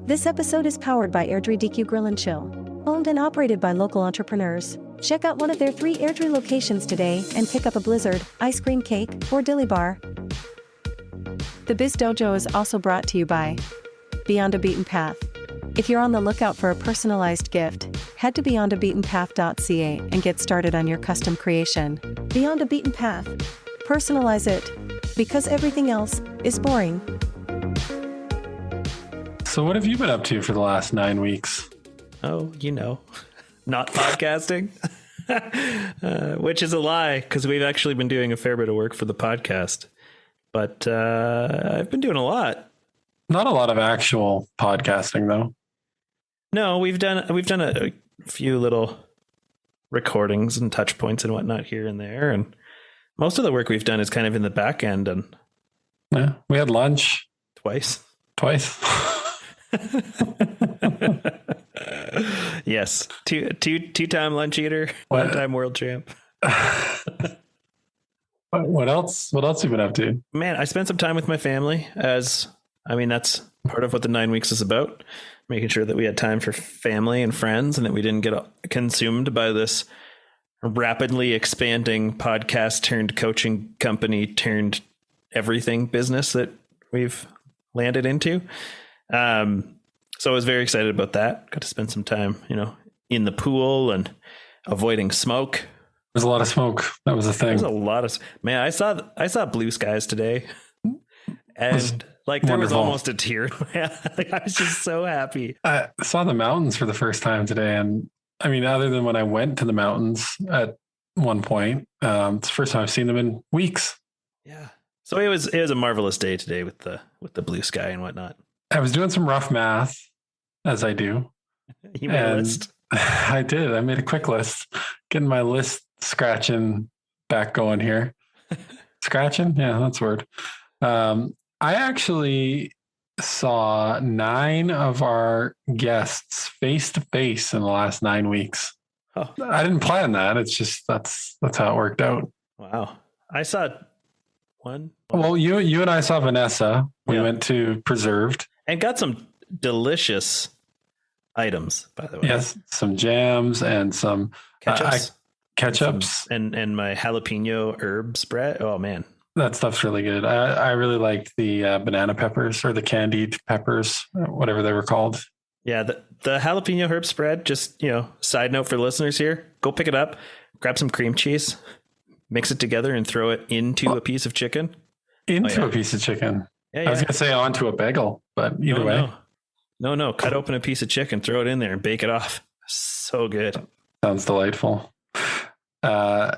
This episode is powered by Airdrie DQ Grill and Chill, owned and operated by local entrepreneurs. Check out one of their 3 Airdrie locations today and pick up a blizzard, ice cream cake, or dilly bar. The Biz Dojo is also brought to you by Beyond a Beaten Path. If you're on the lookout for a personalized gift, head to beyondabeatenpath.ca and get started on your custom creation. Beyond a Beaten Path. Personalize it, because everything else is boring. So what have you been up to for the last 9 weeks? Oh, not podcasting, which is a lie because we've actually been doing a fair bit of work for the podcast. But I've been doing a lot. Not a lot of actual podcasting, though. No, we've done a few little recordings and touch points and whatnot here and there, and most of the work we've done is kind of in the back end. And yeah, we had lunch twice. Yes, two-time lunch eater, one-time world champ. What else have you been up to? Man, I spent some time with my family. That's part of what the 9 weeks is about. Making sure that we had time for family and friends and that we didn't get consumed by this rapidly expanding podcast turned coaching company turned everything business that we've landed into. So I was very excited about that. Got to spend some time, in the pool and avoiding smoke. There's a lot of smoke. That was a thing. There's a lot of, man, I saw blue skies today and there was almost a tear. I was just so happy. I saw the mountains for the first time today. And I mean, other than when I went to the mountains at one point, it's the first time I've seen them in weeks. Yeah. So it was a marvelous day today with the blue sky and whatnot. I was doing some rough math, as I do. You made a list? I did. I made a quick list. Getting my list scratching back going here. Scratching? Yeah, that's a word. I actually saw 9 of our guests face to face in the last 9 weeks. Oh. I didn't plan that. It's just that's how it worked out. Wow. I saw one. Well, you and I saw Vanessa. We went to Preserved. And got some delicious items, by the way. Yes, some jams and some ketchups. And my jalapeno herb spread. Oh, man. That stuff's really good. I really liked the banana peppers or the candied peppers, whatever they were called. Yeah, the jalapeno herb spread, just, side note for listeners here, go pick it up, grab some cream cheese, mix it together and throw it into a piece of chicken. A piece of chicken. Yeah. I was going to say onto a bagel, but either way. No. Cut open a piece of chicken, throw it in there and bake it off. So good. Sounds delightful. I'll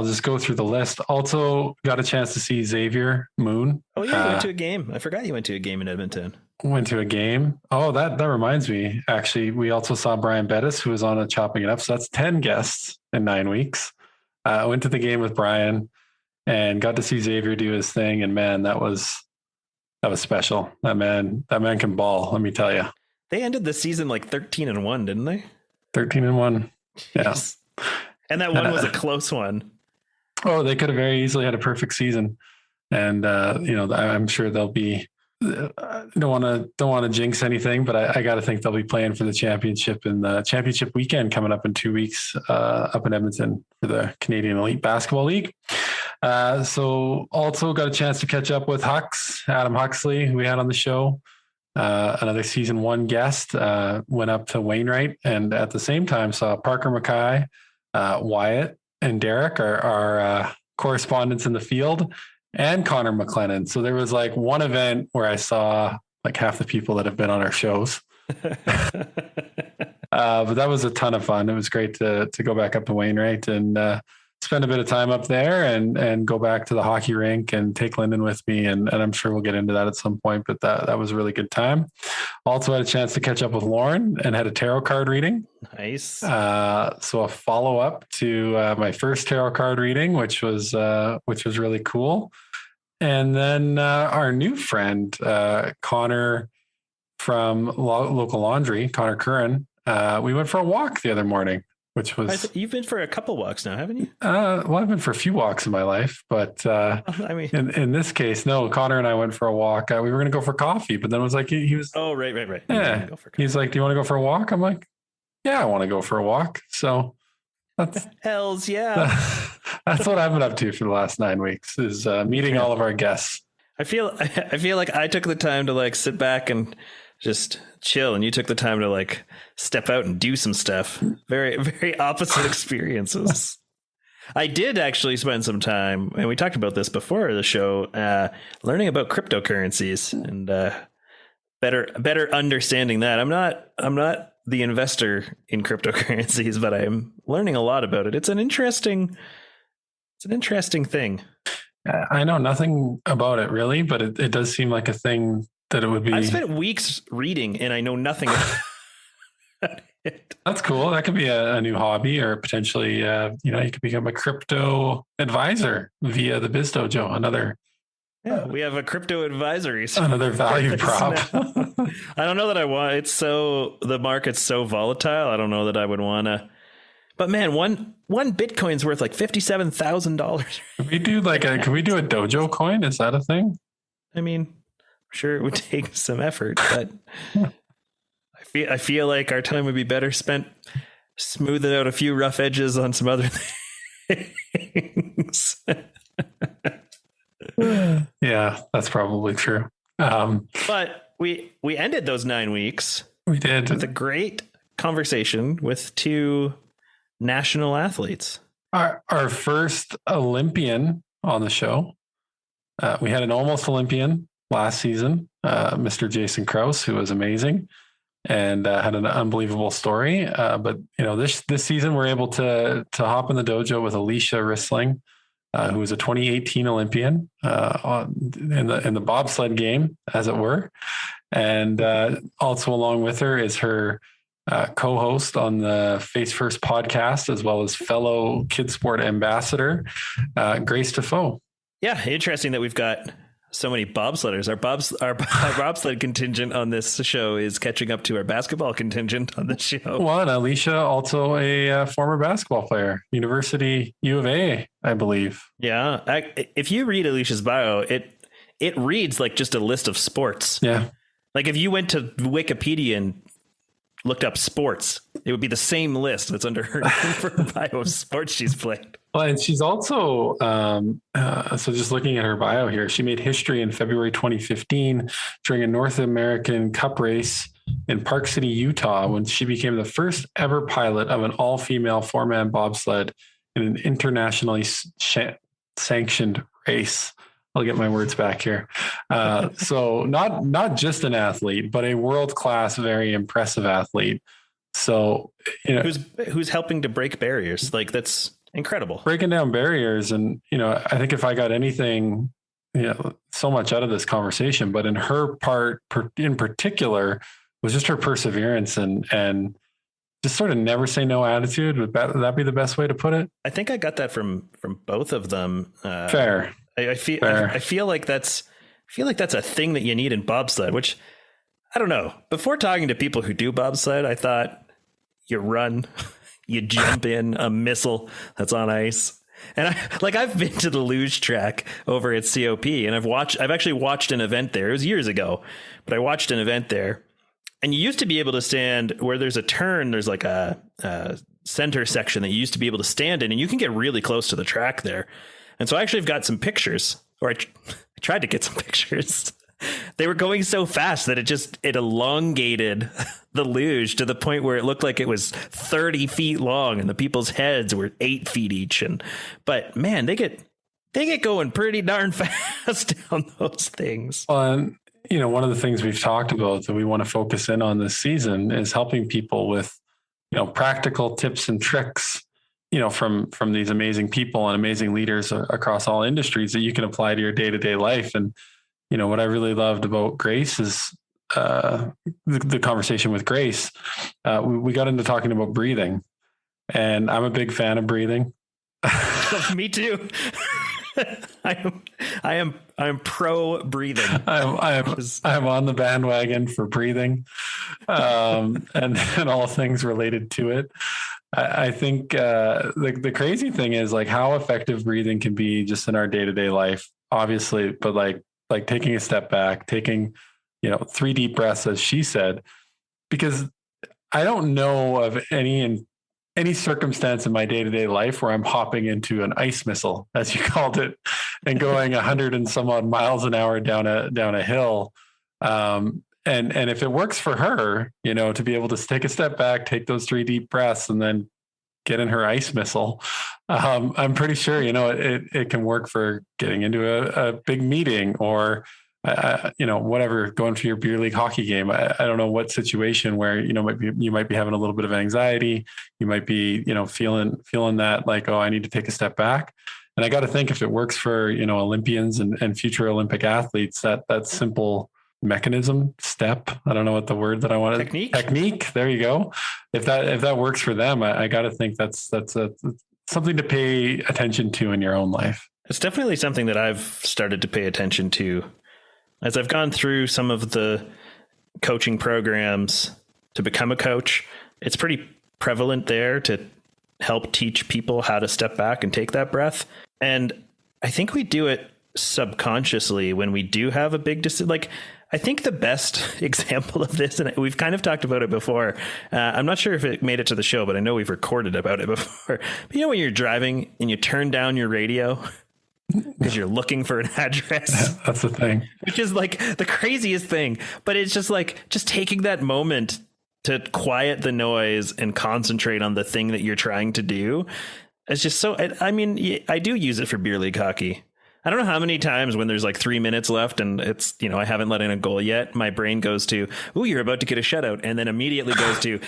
just go through the list. Also got a chance to see Xavier Moon. Oh, yeah, you went to a game. I forgot you went to a game in Edmonton. Went to a game. Oh, that reminds me. Actually, we also saw Brian Bettis, who was on a Chopping It Up. So that's 10 guests in 9 weeks. I went to the game with Brian and got to see Xavier do his thing. And man, that was special. That man can ball. Let me tell you. They ended the season like 13-1, didn't they? 13-1. Yes. And that one was a close one. Oh, they could have very easily had a perfect season. And, I'm sure they'll be, don't want to jinx anything, but I got to think they'll be playing for the championship in the championship weekend coming up in 2 weeks up in Edmonton for the Canadian Elite Basketball League. So also got a chance to catch up with Adam Huxley, who we had on the show. Another season 1 guest, went up to Wainwright and at the same time saw Parker Mackay, Wyatt and Derek are correspondents in the field, and Connor McLennan. So there was like one event where I saw like half the people that have been on our shows. But that was a ton of fun. It was great to go back up to Wainwright and spend a bit of time up there and go back to the hockey rink and take Lyndon with me. And I'm sure we'll get into that at some point, but that was a really good time. Also had a chance to catch up with Lauren and had a tarot card reading. Nice. So a follow up to my first tarot card reading, which was really cool. And then our new friend, Connor from Local Laundry, Connor Curran, we went for a walk the other morning, which was... You've been for a couple walks now, haven't you? Well, I've been for a few walks in my life, but I mean, in this case, no, Connor and I went for a walk. We were going to go for coffee, but then it was like, he was... Oh, right. Yeah. He's like, do you want to go for a walk? I'm like, yeah, I want to go for a walk. So that's... Hells yeah. That's what I've been up to for the last 9 weeks, is meeting all of our guests. I feel like I took the time to like sit back and just chill, and you took the time to like step out and do some stuff. Very, very opposite experiences. I did actually spend some time, and we talked about this before the show, learning about cryptocurrencies and better understanding that. I'm not the investor in cryptocurrencies, but I'm learning a lot about it. It's an interesting thing. I know nothing about it really, but it does seem like a thing that it would be. I spent weeks reading and I know nothing about it. That's cool. That could be a new hobby, or potentially, you could become a crypto advisor via the Biz Dojo. We have a crypto advisory. Another value prop. I don't know that I want. The market's so volatile. I don't know that I would want to. But man, one Bitcoin's worth like $57,000. Can we do a dojo coin? Is that a thing? I mean, I'm sure it would take some effort, but I feel like our time would be better spent smoothing out a few rough edges on some other things. Yeah, that's probably true. But we ended those 9 weeks. We did with a great conversation with two national athletes. Our first Olympian on the show. We had an almost Olympian last season, Mr. Jason Krause, who was amazing and had an unbelievable story. But this season we're able to hop in the dojo with Alysia Rissling, who was a 2018 Olympian in the bobsled game, as it were, and also along with her is her co-host on the Face First podcast, as well as fellow Kidsport ambassador, Grace Dafoe. Yeah, interesting that we've got so many bobsledders. Our bobsled contingent on this show is catching up to our basketball contingent on the show. Well, and Alysia, also a former basketball player, University U of A, I believe. Yeah, if you read Alicia's bio, it reads like just a list of sports. Yeah, like if you went to Wikipedia and looked up sports, it would be the same list that's under her bio of sports she's played. Well, and she's also, so just looking at her bio here, she made history in February 2015 during a North American Cup race in Park City, Utah, when she became the first ever pilot of an all-female four-man bobsled in an internationally sanctioned race. I'll get my words back here. So not just an athlete, but a world-class, very impressive athlete. So, who's helping to break barriers. Like, that's incredible. Breaking down barriers. And, I think if I got anything, so much out of this conversation, but in her part in particular was just her perseverance and just sort of never say no attitude. Would that be the best way to put it? I think I got that from both of them. Fair. I feel like that's a thing that you need in bobsled, which I don't know. Before talking to people who do bobsled, I thought you run, you jump in a missile that's on ice. And I've been to the luge track over at COP, and I've actually watched an event there. It was years ago, but I watched an event there, and you used to be able to stand where there's a turn. There's like a center section that you used to be able to stand in, and you can get really close to the track there. And so I actually have got some pictures, or I tried to get some pictures. They were going so fast that it elongated the luge to the point where it looked like it was 30 feet long and the people's heads were 8 feet each. But man, they get going pretty darn fast on those things. Well, and one of the things we've talked about that we want to focus in on this season is helping people with, practical tips and tricks, from these amazing people and amazing leaders across all industries that you can apply to your day-to-day life. And, what I really loved about Grace is the conversation with Grace. We got into talking about breathing, and I'm a big fan of breathing. Me too. I am pro breathing. I'm on the bandwagon for breathing, and all things related to it. I think the crazy thing is like how effective breathing can be just in our day-to-day life, obviously, but like taking a step back, taking, 3 deep breaths, as she said, because I don't know of any circumstance in my day-to-day life where I'm hopping into an ice missile, as you called it, and going 100 and some odd miles an hour down a hill. And if it works for her, to be able to take a step back, take those 3 deep breaths, and then get in her ice missile, I'm pretty sure, it can work for getting into a big meeting or, whatever, going to your beer league hockey game. I don't know what situation where, you might be having a little bit of anxiety. You might be, feeling that like, oh, I need to take a step back. And I got to think if it works for, Olympians and future Olympic athletes, that simple mechanism step, I don't know what the word that I wanted. Technique. There you go. If that works for them, I got to think that's something to pay attention to in your own life. It's definitely something that I've started to pay attention to as I've gone through some of the coaching programs to become a coach. It's pretty prevalent there to help teach people how to step back and take that breath. And I think we do it subconsciously when we do have a big decision. Like, I think the best example of this, and we've kind of talked about it before. I'm not sure if it made it to the show, but I know we've recorded about it before. But when you're driving and you turn down your radio because you're looking for an address. That's the thing. Which is like the craziest thing. But it's just like just taking that moment to quiet the noise and concentrate on the thing that you're trying to do. It's just so, I mean, I do use it for beer league hockey. I don't know how many times when there's like 3 minutes left and it's, I haven't let in a goal yet, my brain goes to, "Ooh, you're about to get a shutout," and then immediately goes to,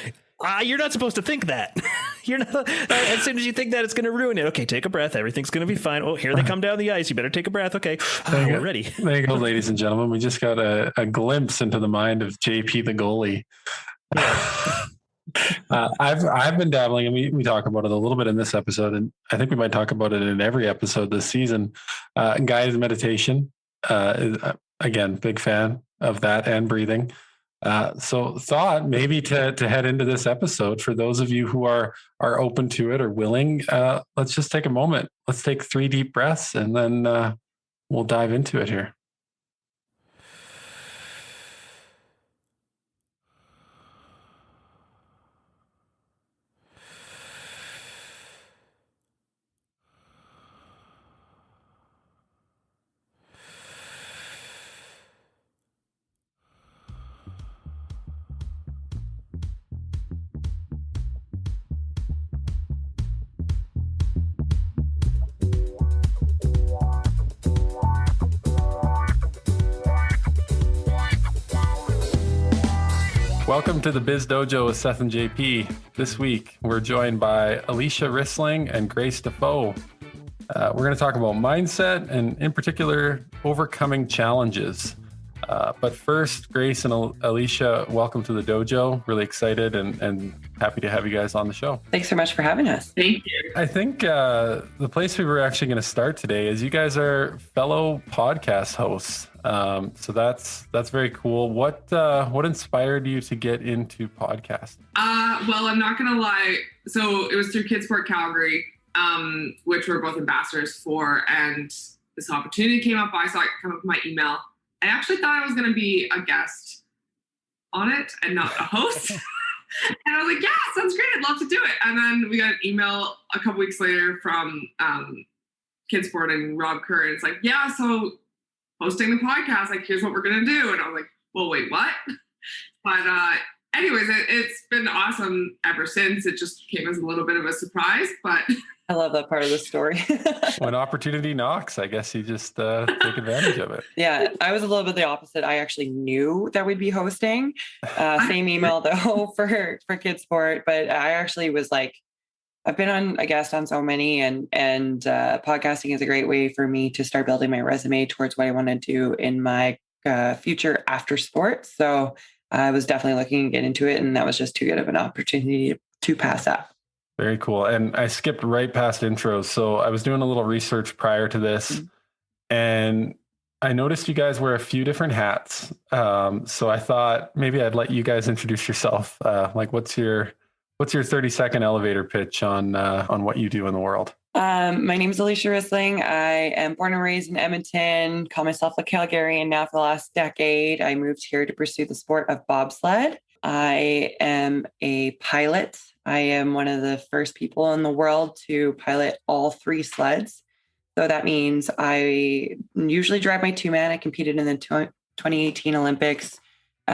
you're not supposed to think that. You're not. As soon as you think that, it's going to ruin it. Okay, take a breath. Everything's going to be fine. Oh, here they come down the ice. You better take a breath. Okay, we're ready. There you go, ladies and gentlemen. We just got a glimpse into the mind of JP the goalie. Yeah. I've been dabbling, and we talk about it a little bit in this episode, and I think we might talk about it in every episode this season. Guided meditation, again, big fan of that, and breathing. So thought maybe to head into this episode, for those of you who are open to it or willing, let's just take a moment. Let's take 3 deep breaths, and then we'll dive into it here. Welcome to the Biz Dojo with Seth and JP. This week, we're joined by Alysia Rissling and Grace Dafoe. We're going to talk about mindset and, in particular, overcoming challenges. But first, Grace and Alysia, welcome to the dojo. Really excited and happy to have you guys on the show. Thanks so much for having us. Thank you. I think the place we were actually going to start today is you guys are fellow podcast hosts. So that's very cool. What inspired you to get into podcasting? Well, I'm not going to lie. So it was through Kidsport Calgary, which we're both ambassadors for. And this opportunity came up. I saw it come up in my email. I actually thought I was going to be a guest on it and not a host. And I was like, yeah, sounds great. I'd love to do it. And then we got an email a couple weeks later from Kidsport and Rob Kerr. And it's like, yeah, so hosting the podcast, like, here's what we're going to do. And I was like, well, wait, what? But anyways, it's been awesome ever since. It just came as a little bit of a surprise, but I love that part of the story. When opportunity knocks, I guess you just take advantage of it. Yeah, I was a little bit the opposite. I actually knew that we'd be hosting. Same email though for Kidsport, but I actually was like, I've been a guest on so many, and podcasting is a great way for me to start building my resume towards what I want to do in my future after sports. So I was definitely looking to get into it, and that was just too good of an opportunity to pass up. Very cool. And I skipped right past intros. So I was doing a little research prior to this, and I noticed you guys wear a few different hats. So I thought maybe I'd let you guys introduce yourself. Like, what's your What's your 30-second elevator pitch on what you do in the world? My name is Alysia Rissling. I am born and raised in Edmonton, call myself a Calgarian now for the last decade. I moved here to pursue the sport of bobsled. I am a pilot. I am one of the first people in the world to pilot all 3 sleds. So that means I usually drive my 2-man. I competed in the 2018 Olympics in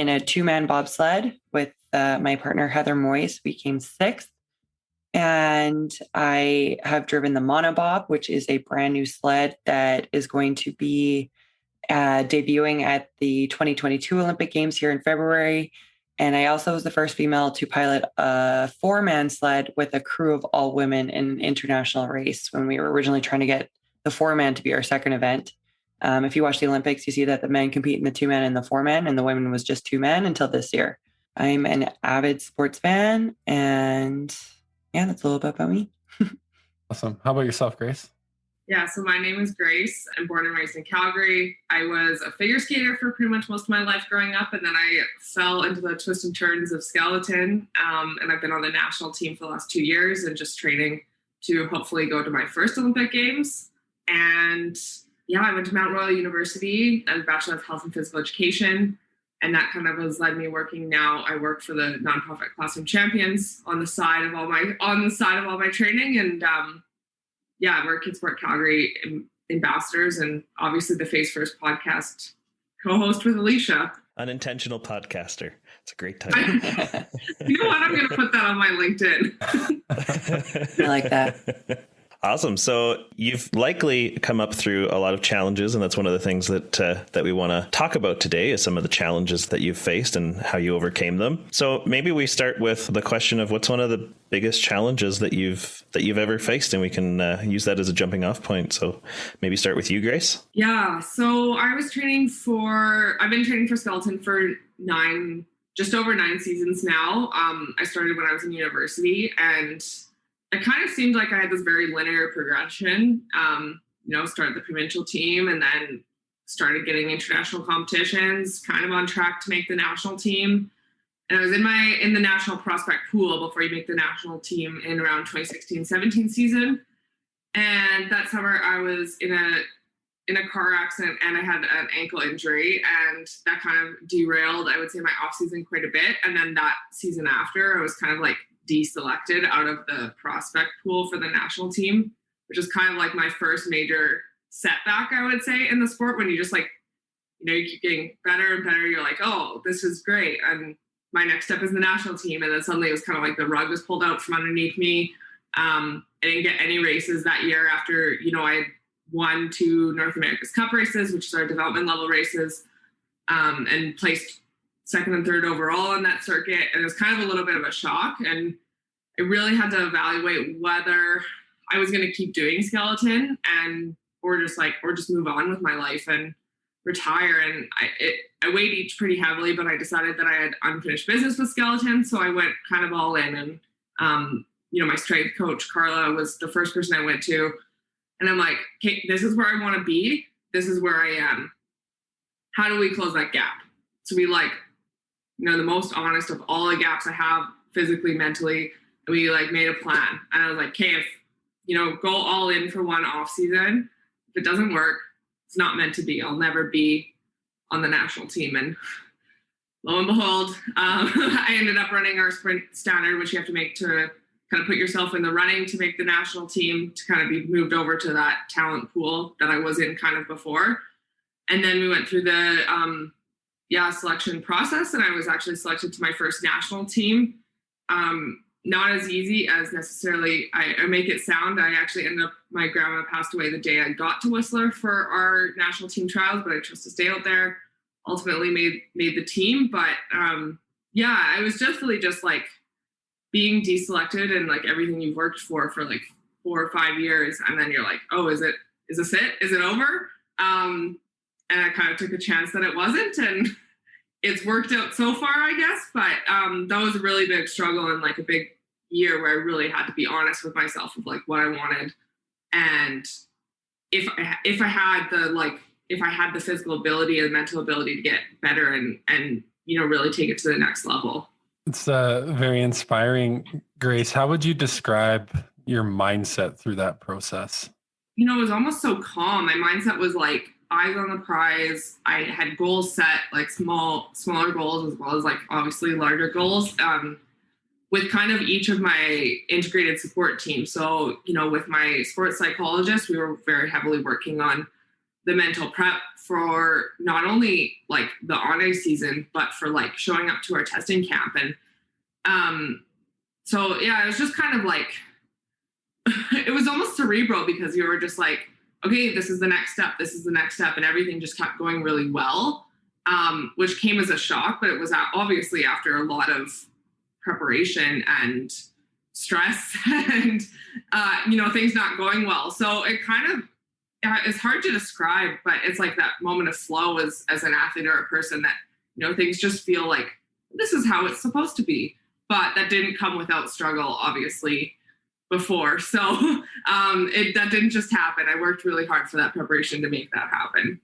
a 2-man bobsled with my partner, Heather Moyes. We came 6th. And I have driven the monobob, which is a brand new sled that is going to be debuting at the 2022 Olympic Games here in February. And I also was the first female to pilot a 4-man sled with a crew of all women in an international race when we were originally trying to get the 4-man to be our second event. If you watch the Olympics, you see that the men compete in the 2-man and the 4-man, and the women was just 2-man until this year. I'm an avid sports fan, and yeah, that's a little bit about me. Awesome. How about yourself, Grace? Yeah, so my name is Grace. I'm born and raised in Calgary. I was a figure skater for pretty much most of my life growing up, and then I fell into the twists and turns of skeleton, and I've been on the national team for the last 2 years and just training to hopefully go to my first Olympic Games. And yeah, I went to Mount Royal University and Bachelor of Health and Physical Education. And that kind of has led me working now. I work for the nonprofit Classroom Champions on the side of all my training. And yeah, we're Kidsport Calgary ambassadors, and obviously the Face First podcast co-host with Alysia. Unintentional podcaster. It's a great title. You know what? I'm going to put that on my LinkedIn. I like that. Awesome. So you've likely come up through a lot of challenges, and that's one of the things that we want to talk about today is some of the challenges that you've faced and how you overcame them. So maybe we start with the question of what's one of the biggest challenges that you've ever faced, and we can use that as a jumping off point. So maybe start with you, Grace. Yeah. So I've been training for skeleton for just over 9 seasons now. I started when I was in university, and it kind of seemed like I had this very linear progression, started the provincial team and then started getting international competitions, kind of on track to make the national team. And I was in the national prospect pool before you make the national team in around 2016-17 season. And that summer I was in a car accident and I had an ankle injury, and that kind of derailed, I would say, my off season quite a bit. And then that season after, I was kind of like deselected out of the prospect pool for the national team, which is kind of like my first major setback, I would say, in the sport, when you just you keep getting better and better. You're like, oh, this is great. And my next step is the national team. And then suddenly it was kind of like the rug was pulled out from underneath me. I didn't get any races that year after, I had won 2 North America's Cup races, which is our development level races, and placed 2nd and 3rd overall in that circuit. And it was kind of a little bit of a shock. And I really had to evaluate whether I was going to keep doing skeleton or just move on with my life and retire. And I weighed each pretty heavily, but I decided that I had unfinished business with skeleton. So I went kind of all in, and, my strength coach, Carla, was the first person I went to. And I'm like, okay, this is where I want to be. This is where I am. How do we close that gap? So we the most honest of all the gaps I have physically, mentally, we made a plan. And I was like, okay, if, go all in for one off season. If it doesn't work, it's not meant to be. I'll never be on the national team. And lo and behold, I ended up running our sprint standard, which you have to make to kind of put yourself in the running to make the national team, to kind of be moved over to that talent pool that I was in kind of before. And then we went through the selection process, and I was actually selected to my first national team. Not as easy as necessarily I make it sound. I actually ended up, my grandma passed away the day I got to Whistler for our national team trials, but I chose to stay out there. Ultimately made the team. But it was just really just being deselected and everything you've worked for 4 or 5 years. And then you're like, oh, is this it? Is it over? And I kind of took a chance that it wasn't. And it's worked out so far, I guess. But that was a really big struggle and a big year where I really had to be honest with myself of what I wanted. And if I had the physical ability and mental ability to get better and really take it to the next level. It's very inspiring. Grace, how would you describe your mindset through that process? You know, it was almost so calm. My mindset was like eyes on the prize. I had goals set, like smaller goals, as well as like obviously larger goals, with kind of each of my integrated support teams. So, you know, with my sports psychologist, we were very heavily working on the mental prep for not only like the on-ice season, but for like showing up to our testing camp. And so, yeah, it was just kind of like, it was almost cerebral, because you were just like, okay, this is the next step. This is the next step. And everything just kept going really well, which came as a shock, but it was obviously after a lot of preparation and stress and, you know, things not going well. So it kind of, it's hard to describe, but it's like that moment of flow as an athlete or a person that, you know, things just feel like this is how it's supposed to be. But that didn't come without struggle, obviously, before. So that didn't just happen. I worked really hard for that preparation to make that happen.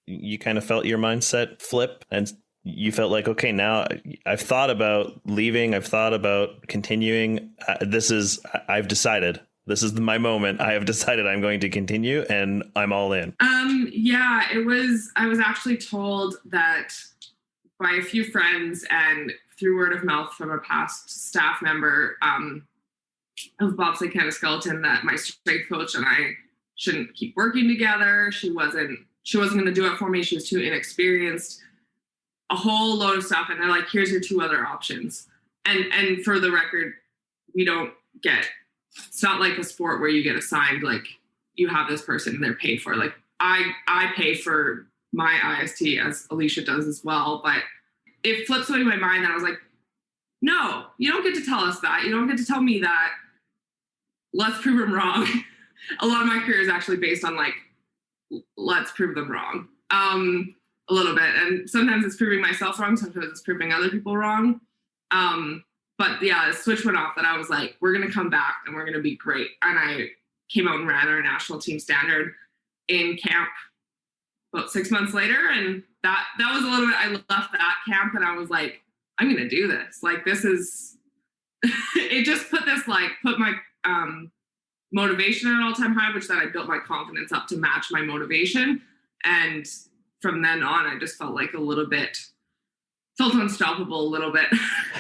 You kind of felt your mindset flip, and you felt like, okay, now I've thought about leaving. I've thought about continuing. I've decided. This is my moment. I have decided I'm going to continue, and I'm all in. Yeah, I was actually told that by a few friends and through word of mouth from a past staff member of Bobsleigh Canada Skeleton, that my strength coach and I shouldn't keep working together. She wasn't going to do it for me. She was too inexperienced. A whole load of stuff. And they're like, here's your two other options. And for the record, it's not like a sport where you get assigned, like you have this person and they're paid for. Like I pay for my IST, as Alysia does as well. But it flipped something in my mind that I was like, no, you don't get to tell us that. You don't get to tell me that. Let's prove them wrong. A lot of my career is actually based on like, let's prove them wrong a little bit. And sometimes it's proving myself wrong. Sometimes it's proving other people wrong. But yeah, the switch went off that I was like, we're going to come back and we're going to be great. And I came out and ran our national team standard in camp about 6 months later. And that was a little bit, I left that camp and I was like, I'm going to do this. Like, this is, it just put my motivation at an all-time high, which then I built my confidence up to match my motivation. And from then on, I just felt unstoppable a little bit.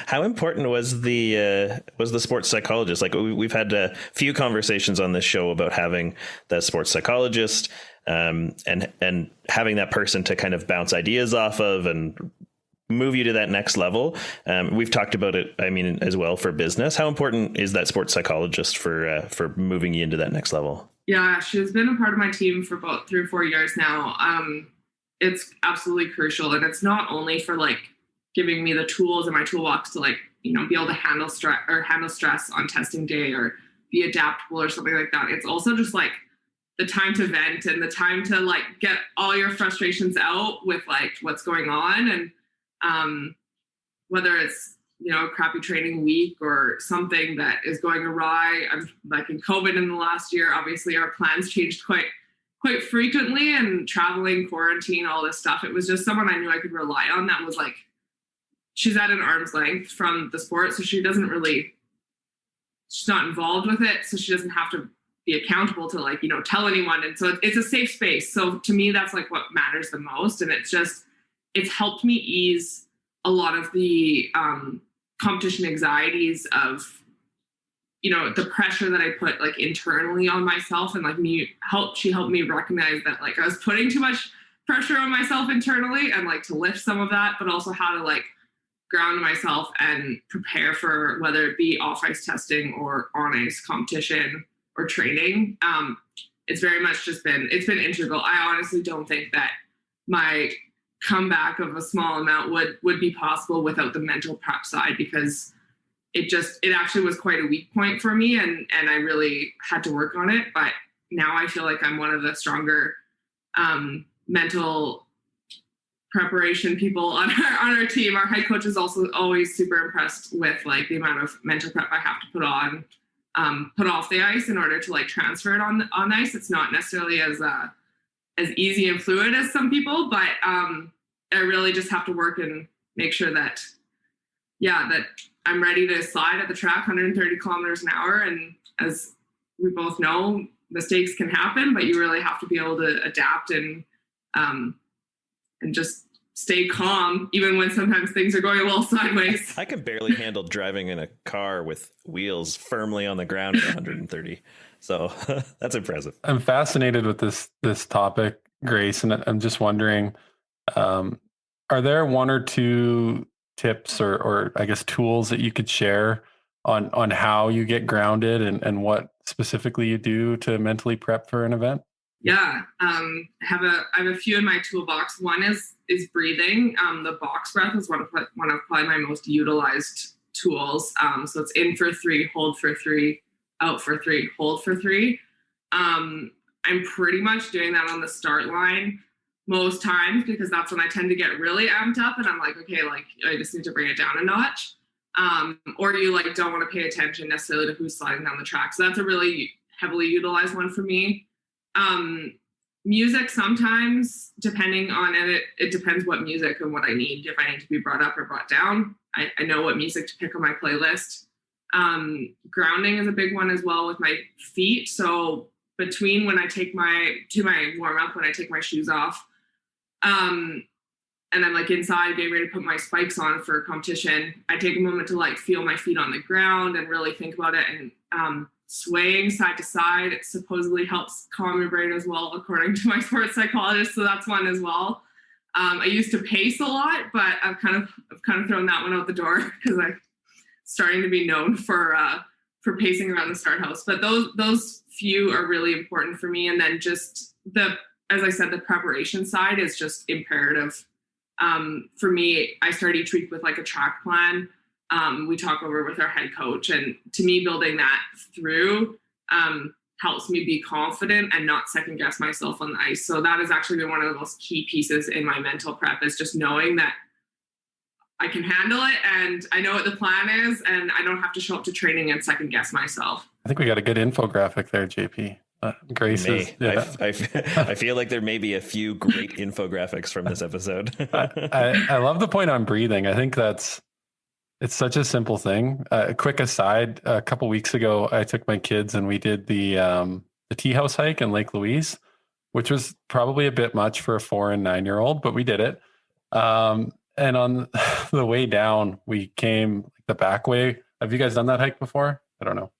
How important was the sports psychologist? Like, we've had a few conversations on this show about having the sports psychologist and having that person to kind of bounce ideas off of and move you to that next level. We've talked about it, I mean, as well for business. How important is that sports psychologist for moving you into that next level? Yeah, she's been a part of my team for about 3 or 4 years now. It's absolutely crucial. And it's not only for like giving me the tools in my toolbox to like, you know, be able to handle stress on testing day or be adaptable or something like that. It's also just like the time to vent and the time to like get all your frustrations out with like what's going on. And whether it's, you know, a crappy training week or something that is going awry. I'm like in COVID in the last year, obviously our plans changed quite frequently, and traveling, quarantine, all this stuff. It was just someone I knew I could rely on that was like, she's at an arm's length from the sport. So she's not involved with it. So she doesn't have to be accountable to like, you know, tell anyone. And so it's a safe space. So to me, that's like what matters the most. And it's helped me ease a lot of the competition anxieties of, you know, the pressure that I put like internally on myself, and like she helped me recognize that like I was putting too much pressure on myself internally, and like to lift some of that, but also how to like ground myself and prepare for whether it be off ice testing or on ice competition or training. It's very much it's been integral. I honestly don't think that my comeback of a small amount would be possible without the mental prep side, because it actually was quite a weak point for me, and I really had to work on it. But now I feel like I'm one of the stronger mental preparation people on our team. Our head coach is also always super impressed with like the amount of mental prep I have to put off the ice in order to like transfer it on ice. It's not necessarily as easy and fluid as some people, but I really just have to work and make sure that that I'm ready to slide at the track 130 kilometers an hour. And as we both know, mistakes can happen, but you really have to be able to adapt and just stay calm, even when sometimes things are going a little sideways. I can barely handle driving in a car with wheels firmly on the ground at 130. So that's impressive. I'm fascinated with this topic, Grace, and I'm just wondering, are there one or two tips or I guess tools that you could share on how you get grounded and what specifically you do to mentally prep for an event? Yeah, I have a few in my toolbox. One is breathing. The box breath is one of probably my most utilized tools. So it's in for 3, hold for 3, out for 3, hold for 3. I'm pretty much doing that on the start line most times because that's when I tend to get really amped up and I'm like, okay, like I just need to bring it down a notch. Or you like don't want to pay attention necessarily to who's sliding down the track. So that's a really heavily utilized one for me. Music sometimes, depending on it depends what music and what I need. If I need to be brought up or brought down, I know what music to pick on my playlist. Grounding is a big one as well with my feet. So between when I take my warm up, when I take my shoes off, and I'm like inside getting ready to put my spikes on for a competition, I take a moment to like feel my feet on the ground and really think about it. And swaying side to side, it supposedly helps calm your brain as well, according to my sports psychologist. So that's one as well. I used to pace a lot, but I've kind of thrown that one out the door because I'm starting to be known for pacing around the start house. But those few are really important for me. And then just as I said, the preparation side is just imperative. For me, I start each week with like a track plan. We talk over with our head coach, and to me, building that through helps me be confident and not second guess myself on the ice. So that has actually been one of the most key pieces in my mental prep, is just knowing that I can handle it and I know what the plan is and I don't have to show up to training and second guess myself. I think we got a good infographic there, JP. Grace is, yeah. I feel like there may be a few great infographics from this episode. I love the point on breathing. I think it's such a simple thing. A quick aside, a couple weeks ago, I took my kids and we did the tea house hike in Lake Louise, which was probably a bit much for a 4 and 9-year-old, but we did it. And on the way down, we came the back way. Have you guys done that hike before? I don't know.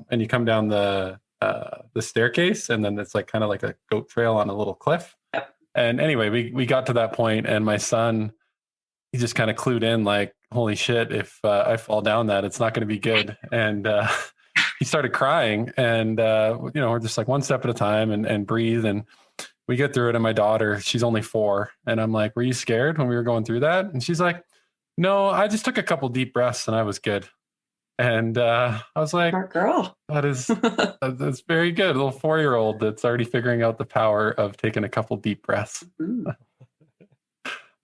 And you come down the staircase, and then it's like kind of like a goat trail on a little cliff. Yep. And anyway, we got to that point, and my son, he just kind of clued in like, holy shit, if I fall down that, it's not going to be good. And he started crying, and we're just like one step at a time and breathe, and we get through it. And my daughter, she's only 4, and I'm like, were you scared when we were going through that? And she's like, no, I just took a couple deep breaths and I was good. And I was like, Smart girl. that's very good. A little 4-year-old that's already figuring out the power of taking a couple deep breaths.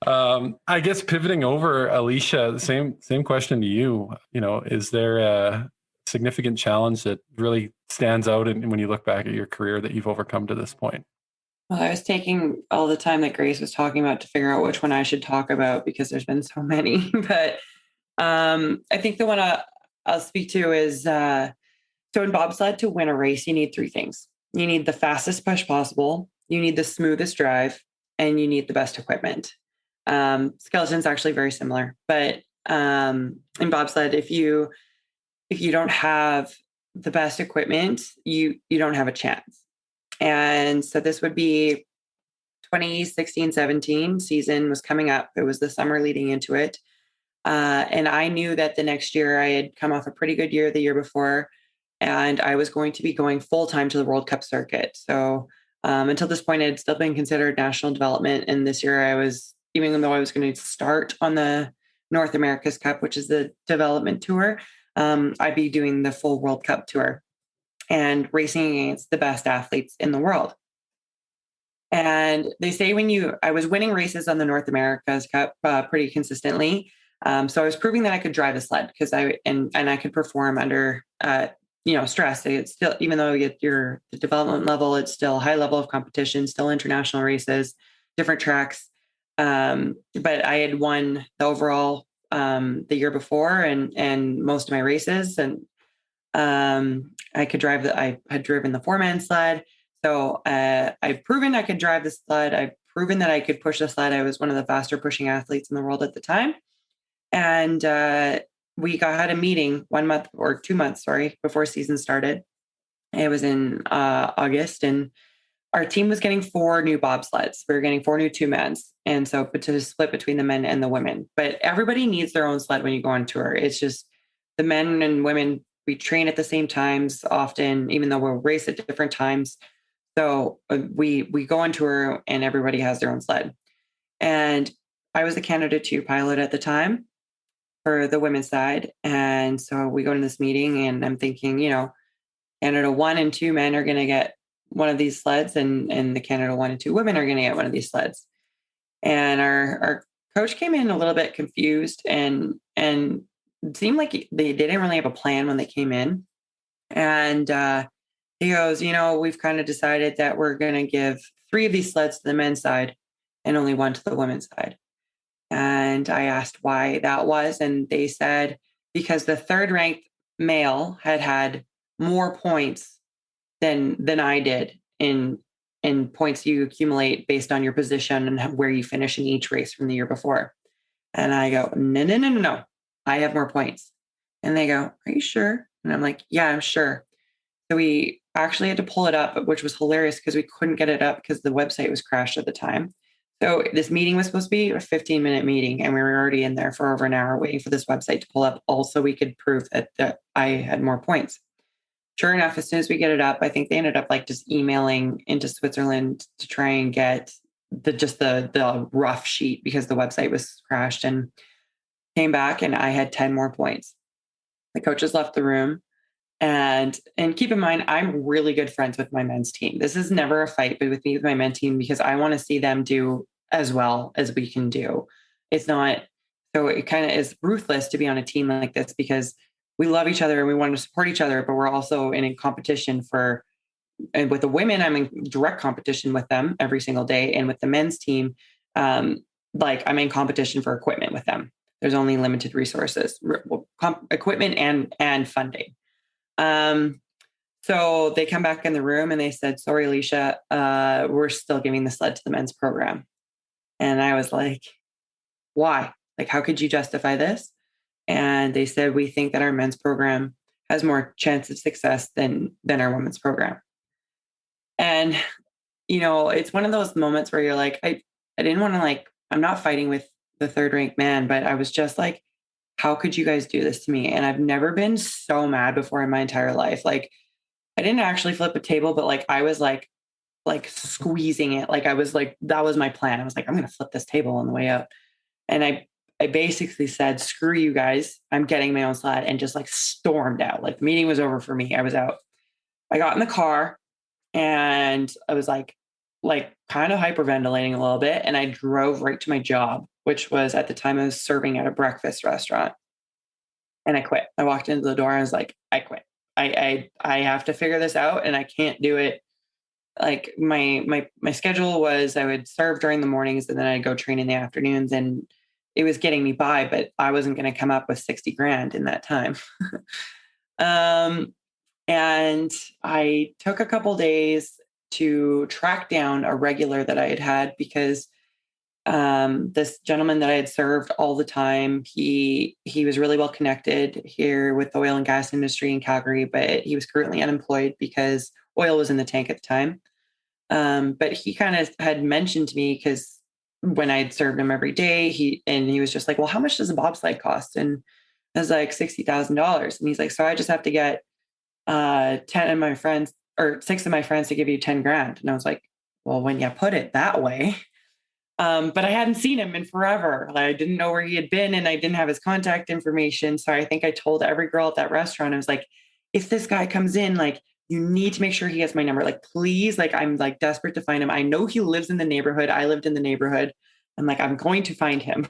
I guess pivoting over, Alysia, same question to you. Is there a significant challenge that really stands out when you look back at your career that you've overcome to this point? Well, I was taking all the time that Grace was talking about to figure out which one I should talk about because there's been so many. But I think the one I'll speak to is, so in bobsled, to win a race, you need 3 things. You need the fastest push possible, you need the smoothest drive, and you need the best equipment. Skeleton's actually very similar, but in bobsled, if you don't have the best equipment, you don't have a chance. And so this would be 2016-17 season was coming up. It was the summer leading into it. And I knew that the next year I had come off a pretty good year the year before, and I was going to be going full-time to the World Cup circuit. So until this point, I had still been considered national development. And this year I was, even though I was going to start on the North America's Cup, which is the development tour, I'd be doing the full World Cup tour and racing against the best athletes in the world. And they say I was winning races on the North America's Cup pretty consistently. So I was proving that I could drive a sled because I could perform under, stress. It's still, even though you get the development level, it's still high level of competition, still international races, different tracks. But I had won the overall the year before and most of my races. And I had driven the 4-man sled. So I've proven I could drive the sled. I've proven that I could push the sled. I was one of the faster pushing athletes in the world at the time. And we had a meeting 1 month or 2 months, before season started. It was in August, and our team was getting 4 new bobsleds. We were getting 4 new 2-mans. And so to split between the men and the women. But everybody needs their own sled when you go on tour. It's just the men and women, we train at the same times often, even though we'll race at different times. So we go on tour and everybody has their own sled. And I was the Canada 2 pilot at the time for the women's side. And so we go to this meeting and I'm thinking, Canada 1 and 2 men are going to get one of these sleds and the Canada 1 and 2 women are going to get one of these sleds. And our coach came in a little bit confused and it seemed like they didn't really have a plan when they came in. And he goes, we've kind of decided that we're going to give 3 of these sleds to the men's side and only 1 to the women's side. And I asked why that was. And they said, because the 3rd ranked male had more points than I did in points you accumulate based on your position and where you finish in each race from the year before. And I go, no, I have more points. And they go, are you sure? And I'm like, yeah, I'm sure. So we actually had to pull it up, which was hilarious because we couldn't get it up because the website was crashed at the time. So this meeting was supposed to be a 15-minute meeting, and we were already in there for over an hour waiting for this website to pull up. Also, we could prove that I had more points. Sure enough, as soon as we get it up, I think they ended up just emailing into Switzerland to try and get the rough sheet because the website was crashed, and came back and I had 10 more points. The coaches left the room. And keep in mind, I'm really good friends with my men's team. This is never a fight, but with me, with my men's team, because I want to see them do as well as we can do. It's not, so it kind of is ruthless to be on a team like this because we love each other and we want to support each other, but we're also in competition and with the women, I'm in direct competition with them every single day. And with the men's team, I'm in competition for equipment with them. There's only limited resources, equipment and funding. So they come back in the room and they said, sorry, Alysia, we're still giving the sled to the men's program. And I was like, why? How could you justify this? And they said, we think that our men's program has more chance of success than our women's program. And, it's one of those moments where you're like, I didn't want to I'm not fighting with the 3rd ranked man, but I was just like, how could you guys do this to me? And I've never been so mad before in my entire life. I didn't actually flip a table, but I was squeezing it. I was that was my plan. I was I'm going to flip this table on the way out. And I basically said, screw you guys. I'm getting my own sled, and just stormed out. The meeting was over for me. I was out. I got in the car and I was kind of hyperventilating a little bit. And I drove right to my job, which was at the time I was serving at a breakfast restaurant, and I quit. I walked into the door and I was like, I quit. I have to figure this out, and I can't do it. My schedule was I would serve during the mornings and then I'd go train in the afternoons, and it was getting me by, but I wasn't going to come up with 60 grand in that time. And I took a couple days to track down a regular that I had because this gentleman that I had served all the time, he was really well connected here with the oil and gas industry in Calgary, but he was currently unemployed because oil was in the tank at the time. But he kind of had mentioned to me, because when I'd served him every day, he was just like, well, how much does a bobsled cost? And I was like, $60,000. And he's like, so I just have to get 10 of my friends or 6 of my friends to give you 10 grand. And I was like, well, when you put it that way. But I hadn't seen him in forever. I didn't know where he had been, and I didn't have his contact information. So I think I told every girl at that restaurant, I was like, if this guy comes in, you need to make sure he has my number. Please, I'm desperate to find him. I know he lives in the neighborhood. I lived in the neighborhood. I'm going to find him.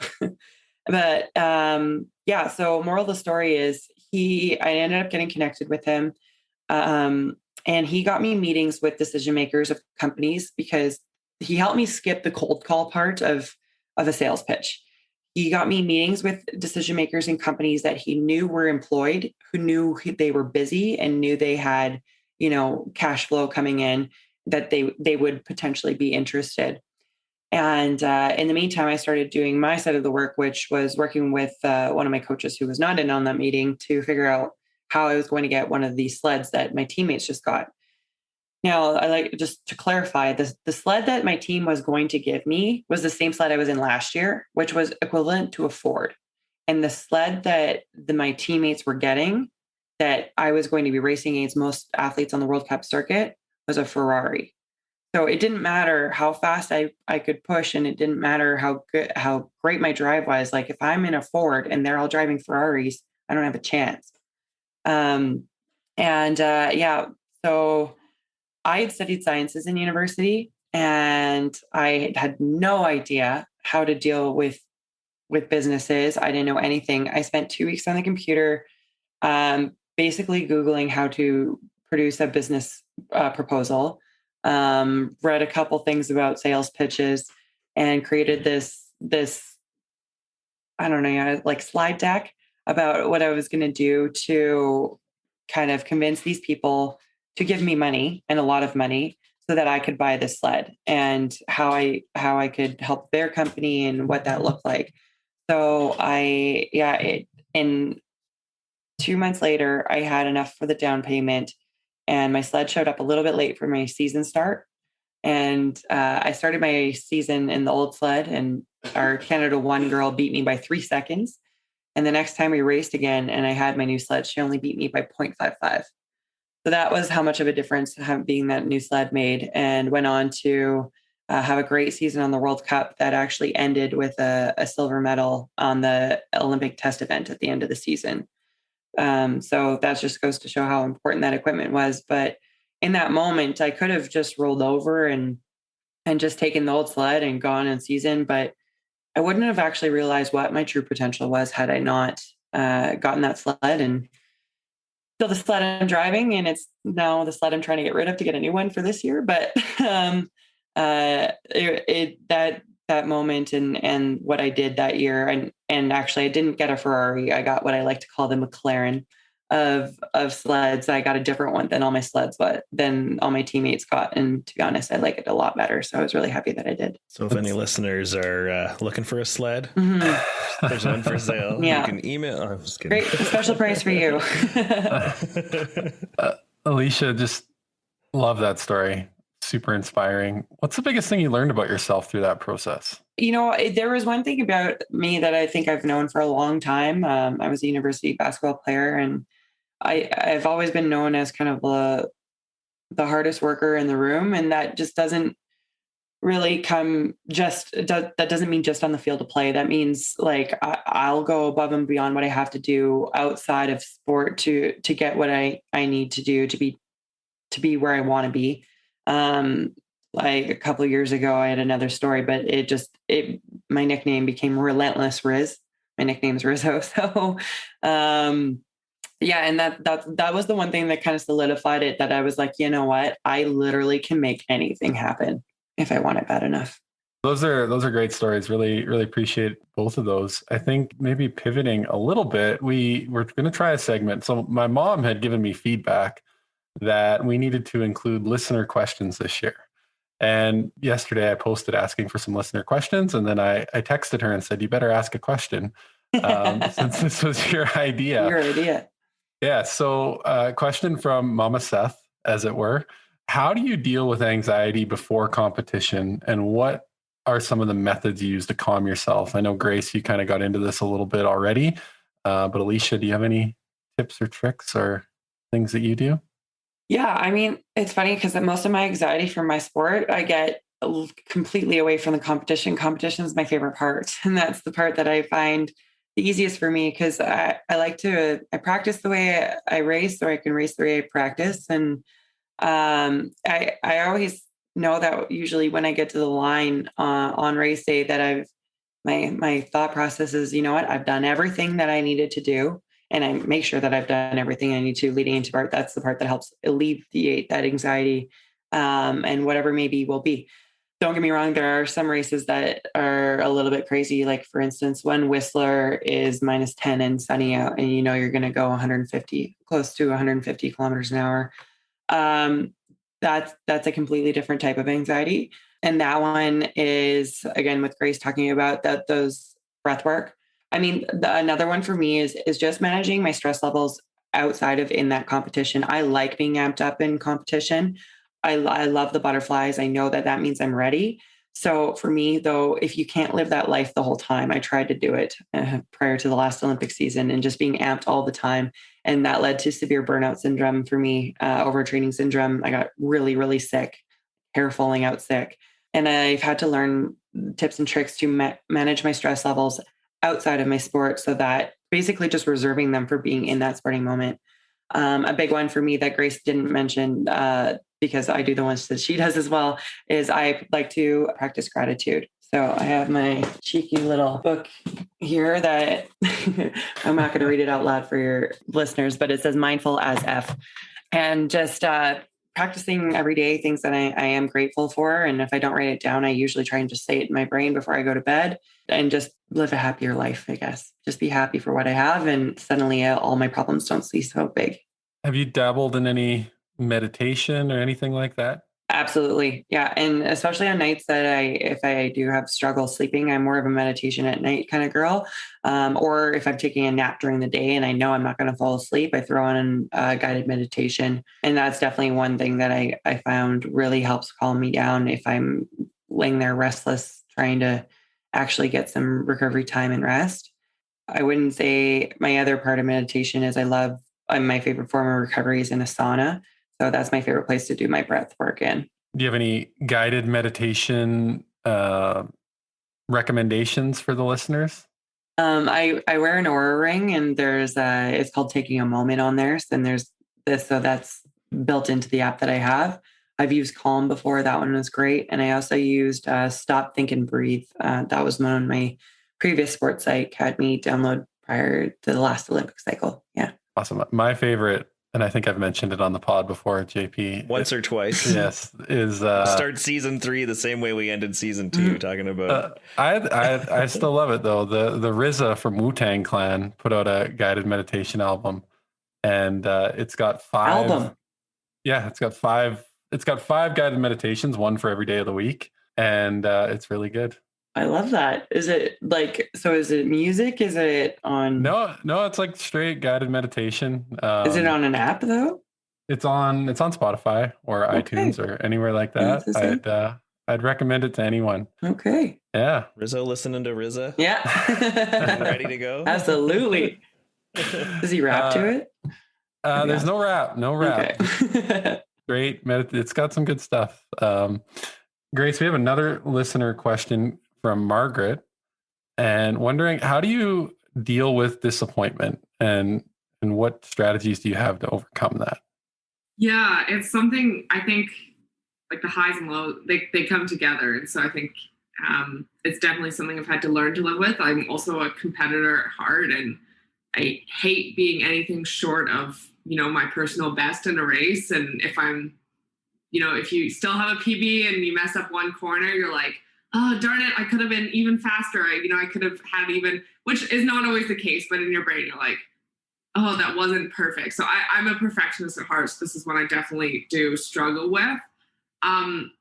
But yeah, so moral of the story is I ended up getting connected with him. And he got me meetings with decision makers of companies because he helped me skip the cold call part of a sales pitch. he got me meetings with decision makers in companies that he knew were employed, who knew they were busy and knew they had, cash flow coming in, that they would potentially be interested. And in the meantime, I started doing my side of the work, which was working with one of my coaches who was not in on that meeting to figure out how I was going to get one of these sleds that my teammates just got. Now, I like just to clarify, the sled that my team was going to give me was the same sled I was in last year, which was equivalent to a Ford. And the sled that my teammates were getting, that I was going to be racing against most athletes on the World Cup circuit, was a Ferrari. So it didn't matter how fast I could push, and it didn't matter how great my drive was. Like if I'm in a Ford and they're all driving Ferraris, I don't have a chance. So I had studied sciences in university, and I had no idea how to deal with businesses. I didn't know anything. I spent 2 weeks on the computer, basically Googling how to produce a business proposal, read a couple things about sales pitches, and created this, I don't know, like slide deck about what I was going to do to kind of convince these people to give me money, and a lot of money, so that I could buy this sled, and how I could help their company and what that looked like. So in 2 months later, I had enough for the down payment, and my sled showed up a little bit late for my season start. And I started my season in the old sled, and our Canada 1 girl beat me by 3 seconds. And the next time we raced again and I had my new sled, she only beat me by 0.55. So that was how much of a difference being that new sled made, and went on to have a great season on the World Cup that actually ended with a silver medal on the Olympic test event at the end of the season. So that just goes to show how important that equipment was. But in that moment, I could have just rolled over and just taken the old sled and gone in season, but I wouldn't have actually realized what my true potential was had I not gotten that sled. And still the sled I'm driving, and it's now the sled I'm trying to get rid of to get a new one for this year. But that moment and what I did that year, and actually I didn't get a Ferrari. I got what I like to call the McLaren of sleds. I got a different one than all my sleds, but then all my teammates got. And to be honest, I like it a lot better. So I was really happy that I did. So if any listeners are looking for a sled, there's one for sale. Yeah. You can email. I'm just kidding. Great, a special price for you. Alysia, just love that story. Super inspiring. What's the biggest thing you learned about yourself through that process? There was one thing about me that I think I've known for a long time. I was a university basketball player, and I've always been known as kind of the hardest worker in the room. And that just doesn't really that doesn't mean just on the field of play. That means like I'll go above and beyond what I have to do outside of sport to get what I need to do to be where I want to be. Like a couple of years ago, I had another story, but my nickname became Relentless Riz. My nickname's Rizzo. So, and that was the one thing that kind of solidified it, that I was like, you know what, I literally can make anything happen if I want it bad enough. Those are great stories. Really, really appreciate both of those. I think maybe pivoting a little bit, we're going to try a segment. So my mom had given me feedback that we needed to include listener questions this year. And yesterday I posted asking for some listener questions. And then I texted her and said, you better ask a question since this was your idea. Your idea. Yeah. So question from Mama Seth, as it were. How do you deal with anxiety before competition, and what are some of the methods you use to calm yourself? I know, Grace, you kind of got into this a little bit already, but Alysia, do you have any tips or tricks or things that you do? Yeah, I mean, it's funny because most of my anxiety from my sport, I get completely away from the competition. Competition is my favorite part. And that's the part that I find the easiest for me, because I practice the way I race, or I can race the way I practice. And I always know that usually when I get to the line on race day, that my thought process is, you know what, I've done everything that I needed to do. And I make sure that I've done everything I need to leading into part. That's the part that helps alleviate that anxiety, and whatever maybe will be. don't get me wrong, there are some races that are a little bit crazy. Like for instance, when Whistler is -10 and sunny out and you know you're going to go 150, close to 150 kilometers an hour. That's a completely different type of anxiety. And that one is, again, with Grace talking about those breath work. I mean, another one for me is just managing my stress levels outside of in that competition. I like being amped up in competition. I love the butterflies. I know that means I'm ready. So for me, though, if you can't live that life the whole time, I tried to do it prior to the last Olympic season and just being amped all the time. And that led to severe burnout syndrome for me, overtraining syndrome. I got really, really sick, hair falling out sick. And I've had to learn tips and tricks to manage my stress levels outside of my sport so that basically just reserving them for being in that sporting moment. A big one for me that Grace didn't mention, because I do the ones that she does as well, is I like to practice gratitude. So I have my cheeky little book here that I'm not going to read it out loud for your listeners, but it says mindful as F. And just practicing every day things that I am grateful for. And if I don't write it down, I usually try and just say it in my brain before I go to bed and just live a happier life, I guess. Just be happy for what I have. And suddenly all my problems don't seem so big. Have you dabbled in any meditation or anything like that? Absolutely. Yeah. And especially on nights that if I do have struggle sleeping, I'm more of a meditation at night kind of girl. Or if I'm taking a nap during the day and I know I'm not going to fall asleep, I throw on guided meditation. And that's definitely one thing that I found really helps calm me down if I'm laying there restless, trying to actually get some recovery time and rest. I wouldn't say my other part of meditation is my favorite form of recovery is in a sauna. So that's my favorite place to do my breath work in. Do you have any guided meditation recommendations for the listeners? I wear an Oura ring, and it's called Taking a Moment on there. And there's this, so that's built into the app that I have. I've used Calm before. That one was great. And I also used Stop, Think, and Breathe. That was one my previous sports site had me download prior to the last Olympic cycle. Yeah. Awesome. My favorite, and I think I've mentioned it on the pod before, JP. Once or twice. Yes. Is start season 3 the same way we ended season 2, talking about I still love it though. The RZA from Wu-Tang Clan put out a guided meditation album, and it's got 5 album. Yeah, it's got 5 guided meditations, one for every day of the week, and it's really good. I love that. Is it music? Is it on? No, it's like straight guided meditation. Is it on an app though? It's on Spotify or iTunes or anywhere like that. I'd recommend it to anyone. Okay. Yeah. Rizzo listening to RZA. Yeah. Ready to go? Absolutely. Does he rap to it? There's no rap. Okay. Great. It's got some good stuff. Grace, we have another listener question from Margaret, and wondering, how do you deal with disappointment, and what strategies do you have to overcome that? Yeah, it's something I think like the highs and lows, they come together. And so I think it's definitely something I've had to learn to live with. I'm also a competitor at heart, and I hate being anything short of, my personal best in a race. And if you still have a PB and you mess up one corner, you're like, oh, darn it, I could have been even faster. I could have had even, which is not always the case, but in your brain, you're like, oh, that wasn't perfect. So I'm a perfectionist at heart. So this is what I definitely do struggle with.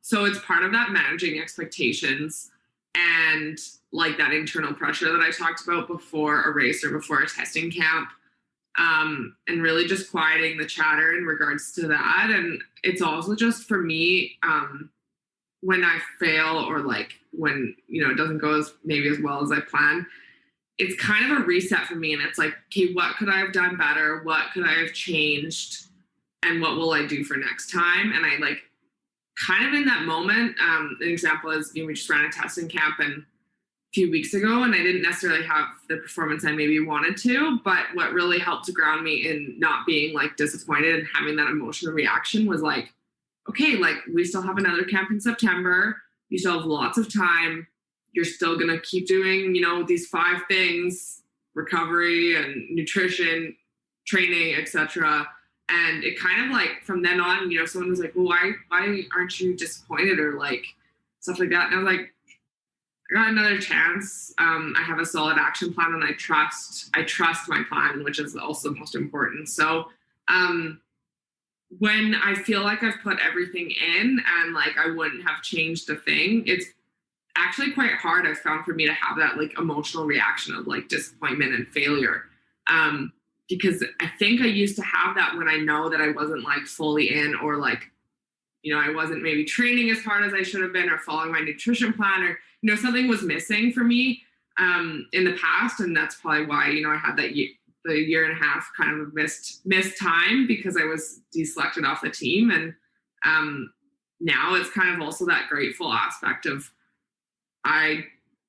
So it's part of that managing expectations and like that internal pressure that I talked about before a race or before a testing camp. And really just quieting the chatter in regards to that. And it's also just for me, when I fail or like when, it doesn't go maybe as well as I planned, it's kind of a reset for me. And it's like, okay, what could I have done better? What could I have changed? And what will I do for next time? And I like kind of in that moment, an example is, we just ran a testing camp and a few weeks ago, and I didn't necessarily have the performance I maybe wanted to, but what really helped to ground me in not being like disappointed and having that emotional reaction was like, okay, like we still have another camp in September. You still have lots of time. You're still going to keep doing, these 5 things, recovery and nutrition, training, etc. And it kind of like from then on, someone was like, well, why aren't you disappointed? Or like, stuff like that. And I was like, I got another chance. I have a solid action plan, and I trust my plan, which is also most important. So when I feel like I've put everything in and like I wouldn't have changed a thing, it's actually quite hard, I've found, for me to have that like emotional reaction of like disappointment and failure. Because I think I used to have that when I know that I wasn't like fully in, or like, you know, I wasn't maybe training as hard as I should have been, or following my nutrition plan, or, you know, something was missing for me in the past. And that's probably why, you know, I had that the year and a half kind of missed time, because I was deselected off the team. And now it's kind of also that grateful aspect of, I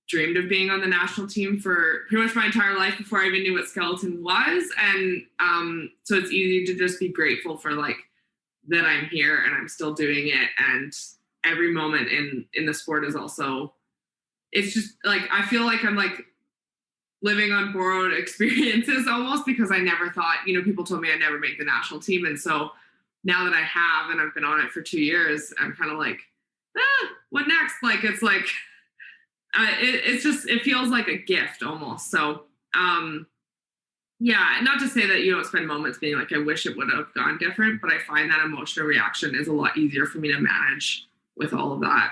dreamed of being on the national team for pretty much my entire life before I even knew what skeleton was. And so it's easy to just be grateful for like that I'm here and I'm still doing it. And every moment in the sport is also, it's just like, I feel like I'm like living on borrowed experiences almost, because I never thought, you know, people told me I'd never make the national team. And so now that I have, and I've been on it for 2 years, I'm kind of like, what next? Like, it's like, it's just, it feels like a gift almost. So, yeah, not to say that you don't spend moments being like, I wish it would have gone different, but I find that emotional reaction is a lot easier for me to manage with all of that.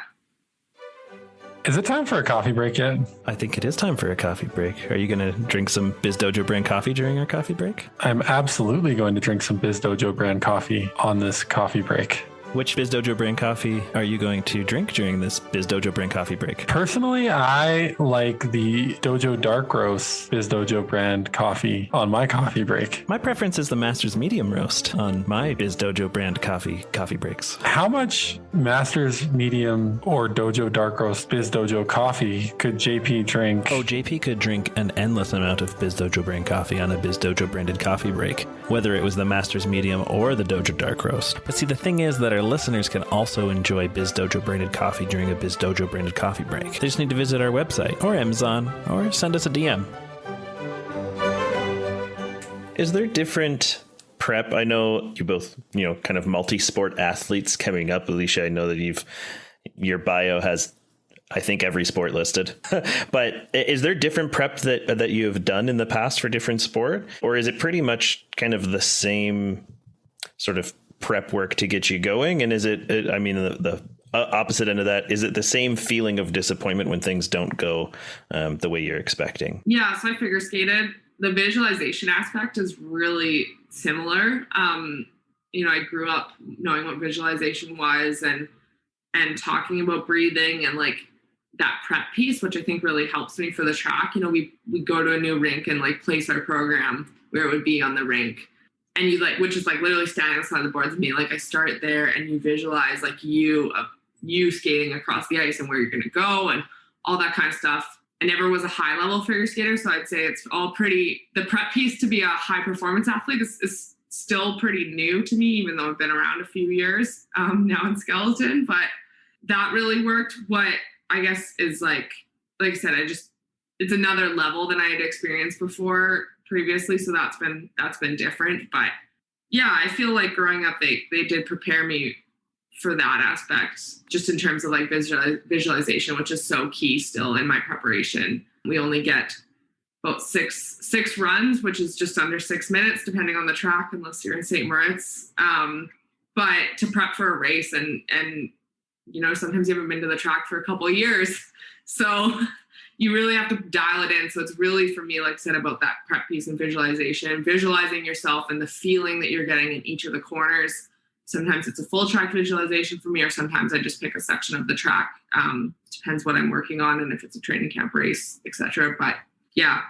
Is it time for a coffee break yet? I think it is time for a coffee break. Are you going to drink some Biz Dojo brand coffee during our coffee break? I'm absolutely going to drink some Biz Dojo brand coffee on this coffee break. Which Biz Dojo brand coffee are you going to drink during this Biz Dojo brand coffee break? Personally, I like the Dojo Dark roast Biz Dojo brand coffee on my coffee break. My preference is the Master's Medium roast on my Biz Dojo brand coffee breaks. How much Master's Medium or Dojo Dark roast Biz Dojo coffee could JP drink? Oh, JP could drink an endless amount of Biz Dojo brand coffee on a Biz Dojo branded coffee break, whether it was the Master's Medium or the Dojo Dark roast. But see, the thing is that our listeners can also enjoy Biz Dojo branded coffee during a Biz Dojo branded coffee break. They just need to visit our website or Amazon or send us a DM. Is there different prep? I know you both, you know, kind of multi-sport athletes coming up. Alysia, I know that your bio has, I think, every sport listed. But is there different prep that you have done in the past for different sport? Or is it pretty much kind of the same sort of prep work to get you going? And is it, I mean, the opposite end of that, is it the same feeling of disappointment when things don't go the way you're expecting? Yeah, so I figure skated. The visualization aspect is really similar. You know, I grew up knowing what visualization was and talking about breathing and like that prep piece, which I think really helps me for the track. You know, we go to a new rink and like place our program where it would be on the rink. And you like, which is like literally standing outside the boards with me. Like I start there and you visualize like you skating across the ice and where you're going to go and all that kind of stuff. I never was a high level figure skater. So I'd say it's all pretty, the prep piece to be a high performance athlete is still pretty new to me, even though I've been around a few years now in skeleton, but that really worked. What I guess is like I said, it's another level than I had experienced before previously. So that's been different, but yeah, I feel like growing up, they did prepare me for that aspect, just in terms of like visualization, which is so key still in my preparation. We only get about six runs, which is just under 6 minutes, depending on the track, unless you're in St. Moritz. But to prep for a race and, you know, sometimes you haven't been to the track for a couple of years. So you really have to dial it in. So it's really, for me, like I said, about that prep piece and visualization, visualizing yourself and the feeling that you're getting in each of the corners. Sometimes it's a full track visualization for me, or sometimes I just pick a section of the track. Depends what I'm working on and if it's a training camp race, etc. But yeah.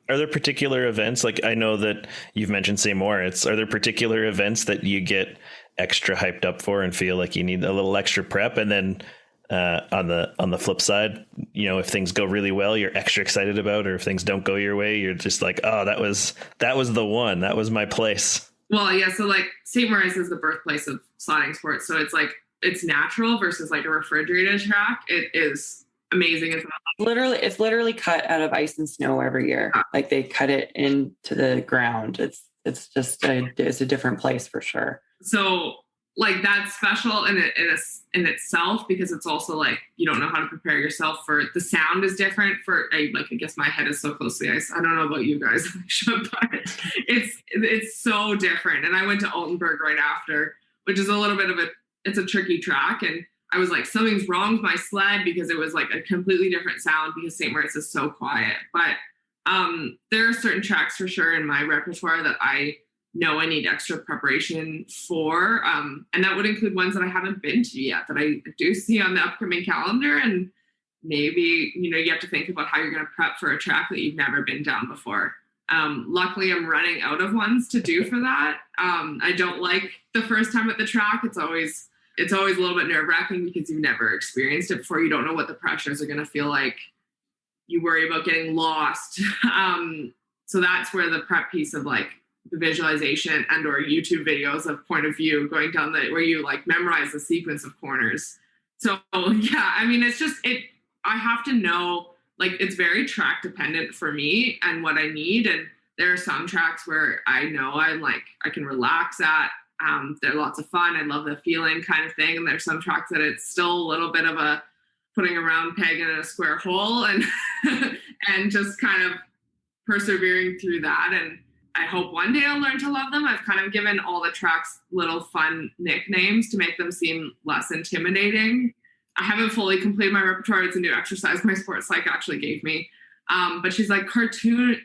Are there particular events? Like I know that you've mentioned St. Moritz. Are there particular events that you get extra hyped up for and feel like you need a little extra prep? And then on the flip side, you know, if things go really well, you're extra excited about, or if things don't go your way, you're just like, oh, that was the one, that was my place. Well, yeah. So like St. Moritz is the birthplace of sliding sports. So it's like, it's natural versus like a refrigerated track. It is amazing. It's literally cut out of ice and snow every year. Like they cut it into the ground. It's just it's a different place for sure. So like that's special in itself, because it's also like you don't know how to prepare yourself for the sound is different for I guess my head is so close to the ice. I don't know about you guys, but it's so different. And I went to Altenburg right after, which is a little bit of it's a tricky track, and I was like, something's wrong with my sled, because it was like a completely different sound, because St. Moritz is so quiet. But there are certain tracks for sure in my repertoire that I know I need extra preparation for. And that would include ones that I haven't been to yet, that I do see on the upcoming calendar. And maybe, you have to think about how you're going to prep for a track that you've never been down before. Luckily, I'm running out of ones to do for that. I don't like the first time at the track. It's always a little bit nerve-wracking, because you've never experienced it before. You don't know what the pressures are going to feel like. You worry about getting lost. So that's where the prep piece of like the visualization and or YouTube videos of point of view going down where you like memorize the sequence of corners. So yeah, I mean, I have to know, like, it's very track dependent for me and what I need. And there are some tracks where I know I can relax at. They're lots of fun. I love the feeling kind of thing. And there's some tracks that it's still a little bit of a putting a round peg in a square hole, and and just kind of persevering through that. And I hope one day I'll learn to love them. I've kind of given all the tracks little fun nicknames to make them seem less intimidating. I haven't fully completed my repertoire. It's a new exercise my sports psych actually gave me. But she's like, cartoonify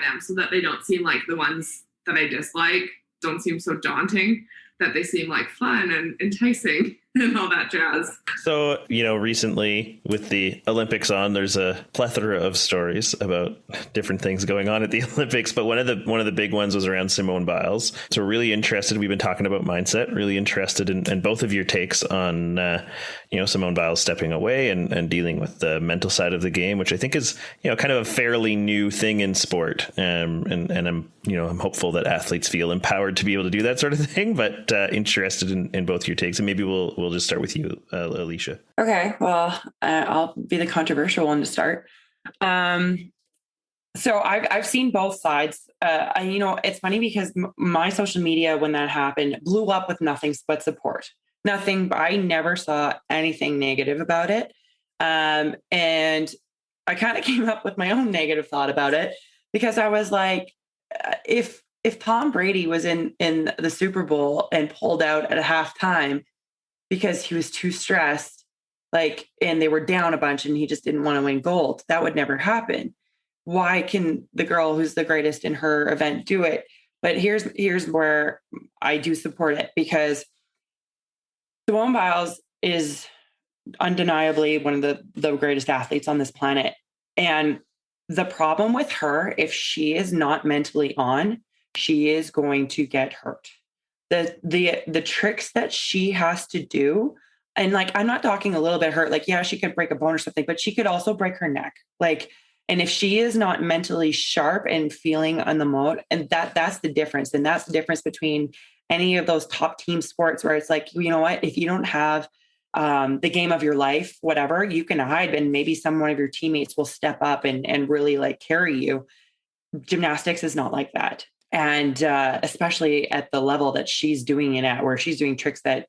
them so that they don't seem like the ones that I dislike don't seem so daunting, that they seem like fun and enticing and all that jazz. So, recently with the Olympics on, there's a plethora of stories about different things going on at the Olympics. But one of the big ones was around Simone Biles. So we're really interested. We've been talking about mindset, really interested in both of your takes on, Simone Biles stepping away and dealing with the mental side of the game, which I think is, kind of a fairly new thing in sport. And I'm hopeful that athletes feel empowered to be able to do that sort of thing, but interested in both your takes. And maybe we'll just start with you, Alysia. Okay, well, I'll be the controversial one to start. So I've seen both sides. It's funny because my social media, when that happened, blew up with nothing but support. Nothing. I never saw anything negative about it. And I kind of came up with my own negative thought about it, because I was like, if Tom Brady was in the Super Bowl and pulled out at a halftime because he was too stressed, and they were down a bunch and he just didn't want to win gold, that would never happen. Why can the girl who's the greatest in her event do it? But here's where I do support it, because Simone Biles is undeniably one of the greatest athletes on this planet. And the problem with her, if she is not mentally on, she is going to get hurt. The tricks that she has to do, and I'm not talking a little bit hurt, she could break a bone or something, but she could also break her neck. And if she is not mentally sharp and feeling on the mode, and that's the difference. And that's the difference between any of those top team sports where it's like, you know what, if you don't have the game of your life, whatever, you can hide and maybe one of your teammates will step up and really carry you. Gymnastics is not like that. And especially at the level that she's doing it at, where she's doing tricks that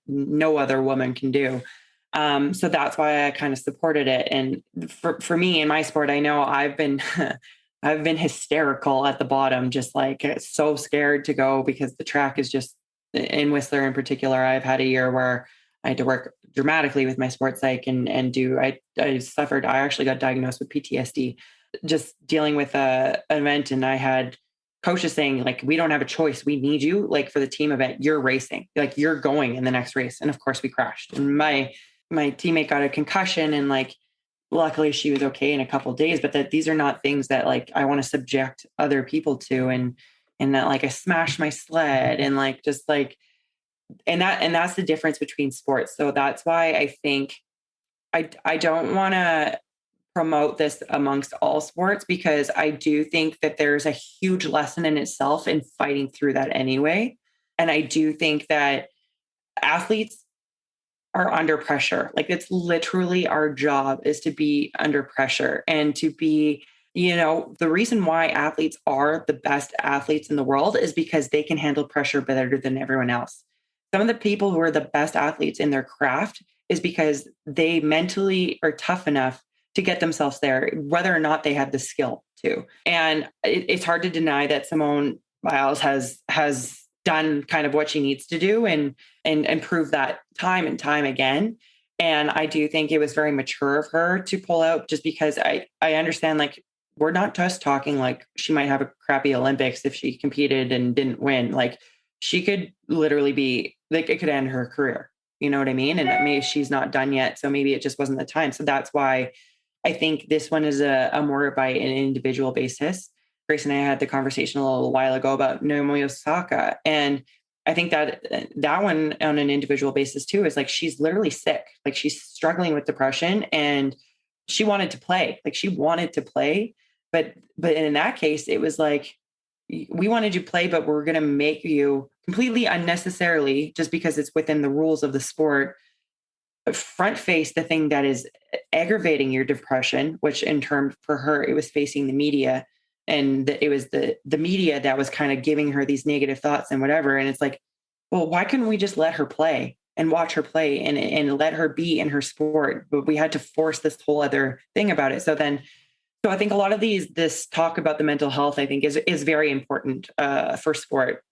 no other woman can do. So that's why I kind of supported it. And for me in my sport, I know I've been hysterical at the bottom, just so scared to go, because the track is just, in Whistler in particular, I've had a year where I had to work dramatically with my sports psych I actually got diagnosed with PTSD, just dealing with an event. And I had coaches saying, we don't have a choice. We need you, for the team event, you're racing, you're going in the next race. And of course we crashed, and my teammate got a concussion, and luckily she was okay in a couple of days, but these are not things that I want to subject other people to. And that I smashed my sled and and that's the difference between sports. So that's why I think I don't want to promote this amongst all sports, because I do think that there's a huge lesson in itself in fighting through that anyway. And I do think that athletes are under pressure. It's literally our job is to be under pressure and to be the reason why athletes are the best athletes in the world is because they can handle pressure better than everyone else. Some of the people who are the best athletes in their craft is because they mentally are tough enough to get themselves there, whether or not they have the skill to. And it's hard to deny that Simone Biles has done kind of what she needs to do and prove that time and time again. And I do think it was very mature of her to pull out, just because I understand, like, we're not just talking like she might have a crappy Olympics if she competed and didn't win. Like, she could literally be like, it could end her career. You know what I mean? And maybe she's not done yet. So maybe it just wasn't the time. So that's why I think this one is a more by an individual basis. Grace and I had the conversation a little while ago about Naomi Osaka. And I think that one on an individual basis too is like, she's literally sick. Like, she's struggling with depression and she wanted to play. Like, she wanted to play. But in that case, it was like, we wanted you to play, but we're going to make you completely unnecessarily, just because it's within the rules of the sport, front face the thing that is aggravating your depression, which in turn for her, it was facing the media. And it was the media that was kind of giving her these negative thoughts and whatever. And it's like, well, why couldn't we just let her play and watch her play and let her be in her sport? But we had to force this whole other thing about it. So I think a lot of this talk about the mental health, I think is very important for sport.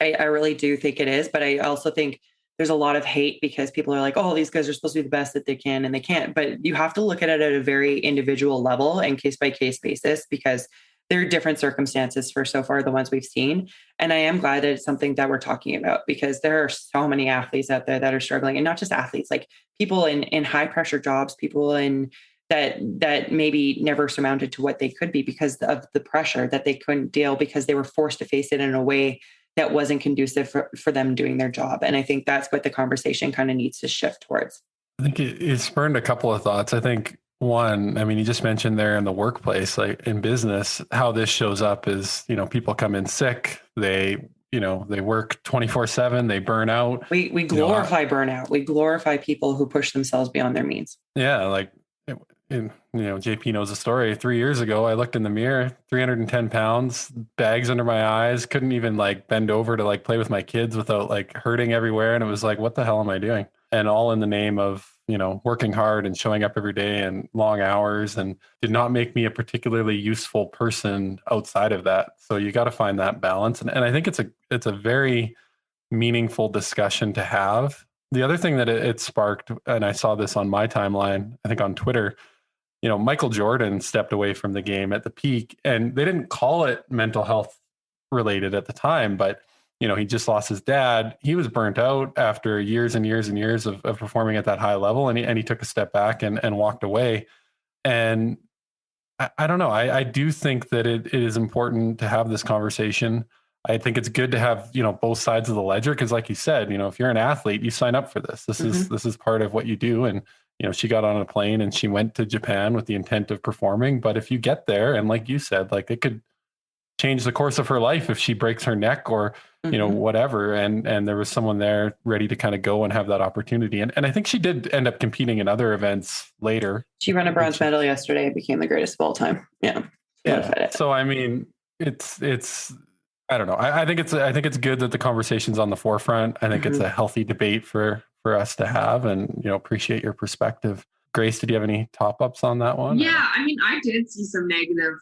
I really do think it is. But I also think there's a lot of hate because people are like, oh, these guys are supposed to be the best that they can, and they can't. But you have to look at it at a very individual level and case by case basis, because there are different circumstances for so far the ones we've seen. And I am glad that it's something that we're talking about, because there are so many athletes out there that are struggling, and not just athletes, like people in high pressure jobs, people in that maybe never surmounted to what they could be because of the pressure that they couldn't deal, because they were forced to face it in a way that wasn't conducive for them doing their job. And I think that's what the conversation kind of needs to shift towards. I think it spurned a couple of thoughts. I think one, I mean, you just mentioned there in the workplace, like in business, how this shows up is, people come in sick, they work 24/7, they burn out. We glorify burnout. We glorify people who push themselves beyond their means. Yeah. Like, JP knows the story. 3 years ago, I looked in the mirror, 310 pounds, bags under my eyes, couldn't even like bend over to like play with my kids without like hurting everywhere. And it was like, what the hell am I doing? And all in the name of, working hard and showing up every day and long hours, and did not make me a particularly useful person outside of that. So you got to find that balance. And I think it's a very meaningful discussion to have. The other thing that it sparked, and I saw this on my timeline, I think on Twitter, Michael Jordan stepped away from the game at the peak, and they didn't call it mental health related at the time, but he just lost his dad. He was burnt out after years and years and years of performing at that high level. And he took a step back and walked away. And I don't know. I do think that it is important to have this conversation. I think it's good to have, both sides of the ledger. Because like you said, if you're an athlete, you sign up for this. This is part of what you do. And, she got on a plane and she went to Japan with the intent of performing. But if you get there, and like you said, like, it could change the course of her life if she breaks her neck or, whatever. And there was someone there ready to kind of go and have that opportunity. And I think she did end up competing in other events later. She won a bronze medal yesterday and became the greatest of all time. Yeah. Yeah. So, I mean, it's, I don't know. I think it's good that the conversation's on the forefront. I think it's a healthy debate for us to have, and, appreciate your perspective. Grace, did you have any top ups on that one? Yeah. I mean, I did see some negative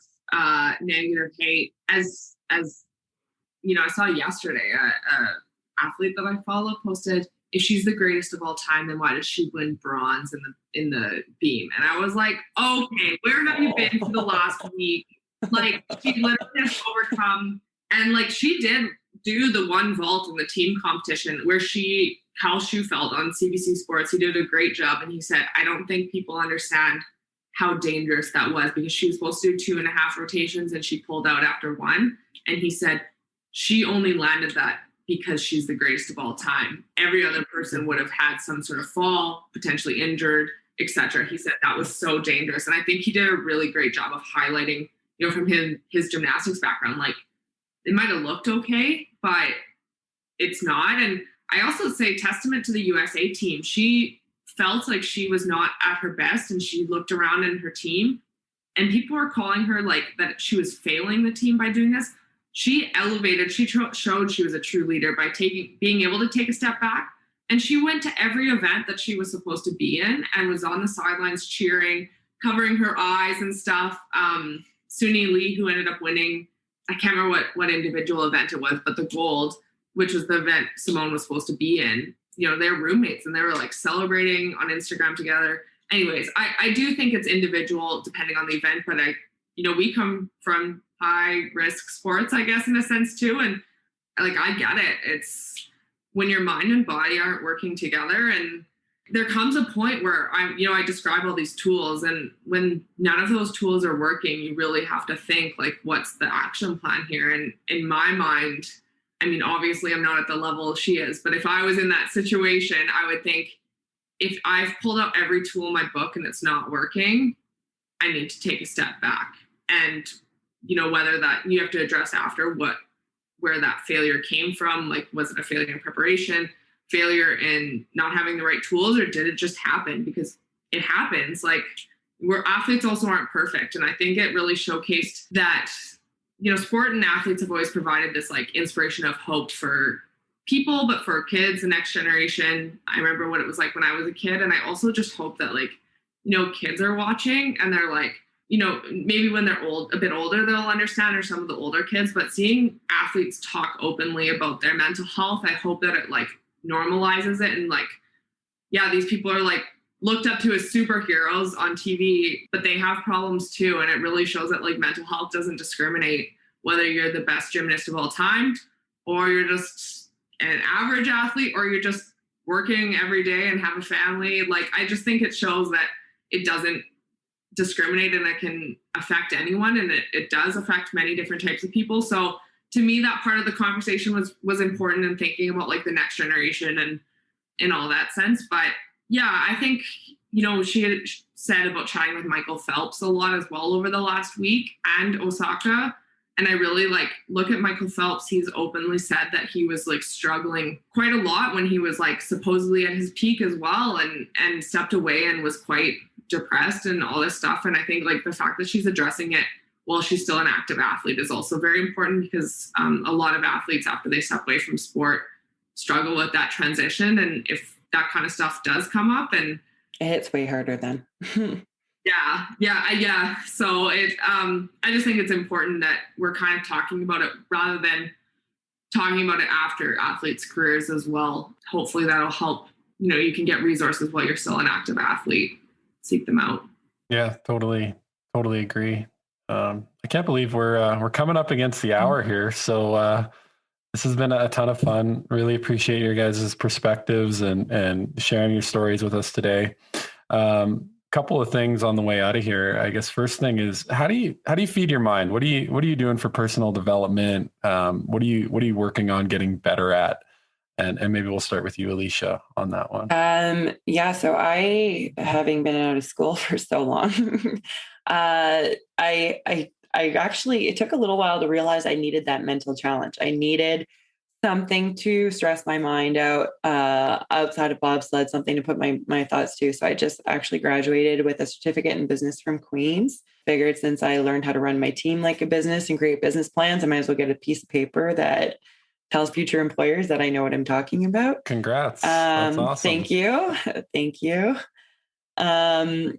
hate as I saw yesterday, a athlete that I follow posted, if she's the greatest of all time, then why does she win bronze in the beam? And I was like, okay, where have you been for the last week? Like, she literally has overcome, and like, she did do the one vault in the team competition where Hal Schufeld on CBC Sports, he did a great job. And he said, I don't think people understand how dangerous that was, because she was supposed to do 2.5 rotations and she pulled out after one. And he said, she only landed that because she's the greatest of all time. Every other person would have had some sort of fall, potentially injured, etc. He said that was so dangerous. And I think he did a really great job of highlighting, from his gymnastics background, like, it might have looked okay, but it's not. And I also say testament to the USA team. She felt like she was not at her best, and she looked around in her team and people were calling her like that she was failing the team by doing this. She elevated, she showed she was a true leader by being able to take a step back. And she went to every event that she was supposed to be in and was on the sidelines cheering, covering her eyes and stuff. Suni Lee, who ended up winning, I can't remember what individual event it was, but the gold, which was the event Simone was supposed to be in, you know, they're roommates and they were like celebrating on Instagram together. Anyways, I do think it's individual depending on the event, but we come from high risk sports, I guess, in a sense too. And like, I get it. It's when your mind and body aren't working together, and there comes a point where I describe all these tools, and when none of those tools are working, you really have to think like, what's the action plan here? And in my mind, I mean, obviously I'm not at the level she is, but if I was in that situation, I would think, if I've pulled out every tool in my book and it's not working, I need to take a step back. And, whether that you have to address after where that failure came from, like, was it a failure in preparation, failure in not having the right tools, or did it just happen? Because it happens. Like, athletes also aren't perfect. And I think it really showcased that, sport and athletes have always provided this like inspiration of hope for people, but for kids, the next generation. I remember what it was like when I was a kid. And I also just hope that kids are watching and they're like, maybe when they're a bit older, they'll understand, or some of the older kids, but seeing athletes talk openly about their mental health, I hope that it like normalizes it. And like, yeah, these people are like looked up to as superheroes on TV, but they have problems too. And it really shows that like mental health doesn't discriminate whether you're the best gymnast of all time, or you're just an average athlete, or you're just working every day and have a family. Like, I just think it shows that it doesn't discriminate and it can affect anyone. And it does affect many different types of people. So to me, that part of the conversation was important in thinking about like the next generation and in all that sense. But yeah, I think, she had said about chatting with Michael Phelps a lot as well over the last week, and Osaka. And I really look at Michael Phelps. He's openly said that he was like struggling quite a lot when he was like supposedly at his peak as well, and stepped away and was quite depressed and all this stuff. And I think like the fact that she's addressing it while she's still an active athlete is also very important, because a lot of athletes, after they step away from sport, struggle with that transition. And if that kind of stuff does come up, and it hits way harder then. Yeah. So I just think it's important that we're kind of talking about it rather than talking about it after athletes' careers as well. Hopefully that'll help. You can get resources while you're still an active athlete. Seek them out. Yeah, totally agree. I can't believe we're coming up against the hour here. So this has been a ton of fun. Really appreciate your guys' perspectives and sharing your stories with us today. Couple of things on the way out of here. I guess first thing is, how do you feed your mind? What are you doing for personal development? What are you working on getting better at? And maybe we'll start with you, Alysia, on that one. So I, having been out of school for so long, I actually, it took a little while to realize I needed that mental challenge. I needed something to stress my mind out, outside of bobsled, something to put my thoughts to. So I just actually graduated with a certificate in business from Queen's. Figured since I learned how to run my team like a business and create business plans, I might as well get a piece of paper that tells future employers that I know what I'm talking about. Congrats. That's awesome. Thank you. And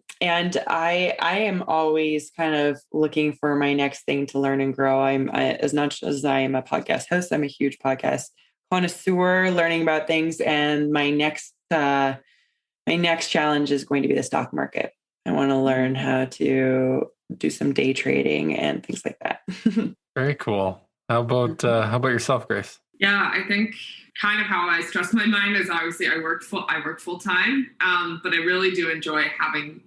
I am always kind of looking for my next thing to learn and grow. As much as I am a podcast host, I'm a huge podcast connoisseur, learning about things. And my next challenge is going to be the stock market. I want to learn how to do some day trading and things like that. Very cool. How about yourself, Grace? Yeah, I think kind of how I stress my mind is obviously I work full time, but I really do enjoy having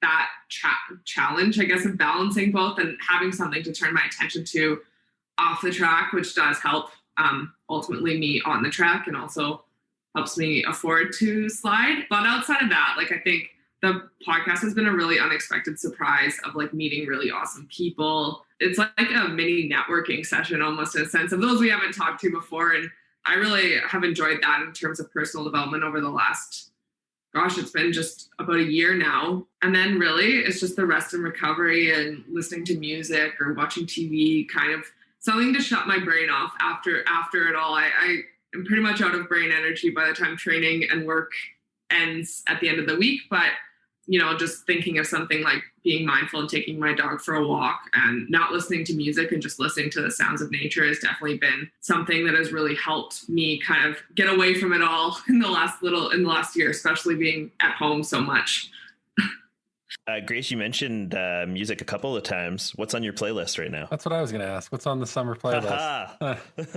that challenge, I guess, of balancing both and having something to turn my attention to off the track, which does help ultimately me on the track and also helps me afford to slide. But outside of that, I think the podcast has been a really unexpected surprise of meeting really awesome people. It's like a mini networking session almost, in a sense, of those we haven't talked to before. And I really have enjoyed that in terms of personal development over the last gosh, it's been just about a year now. And then really it's just the rest and recovery and listening to music or watching TV, kind of something to shut my brain off after it all. I am pretty much out of brain energy by the time training and work ends at the end of the week. But, you know, just thinking of something like being mindful and taking my dog for a walk and not listening to music and just listening to the sounds of nature has definitely been something that has really helped me kind of get away from it all in the last year, especially being at home so much. Grace, you mentioned music a couple of times. What's on your playlist right now? That's what I was going to ask. What's on the summer playlist?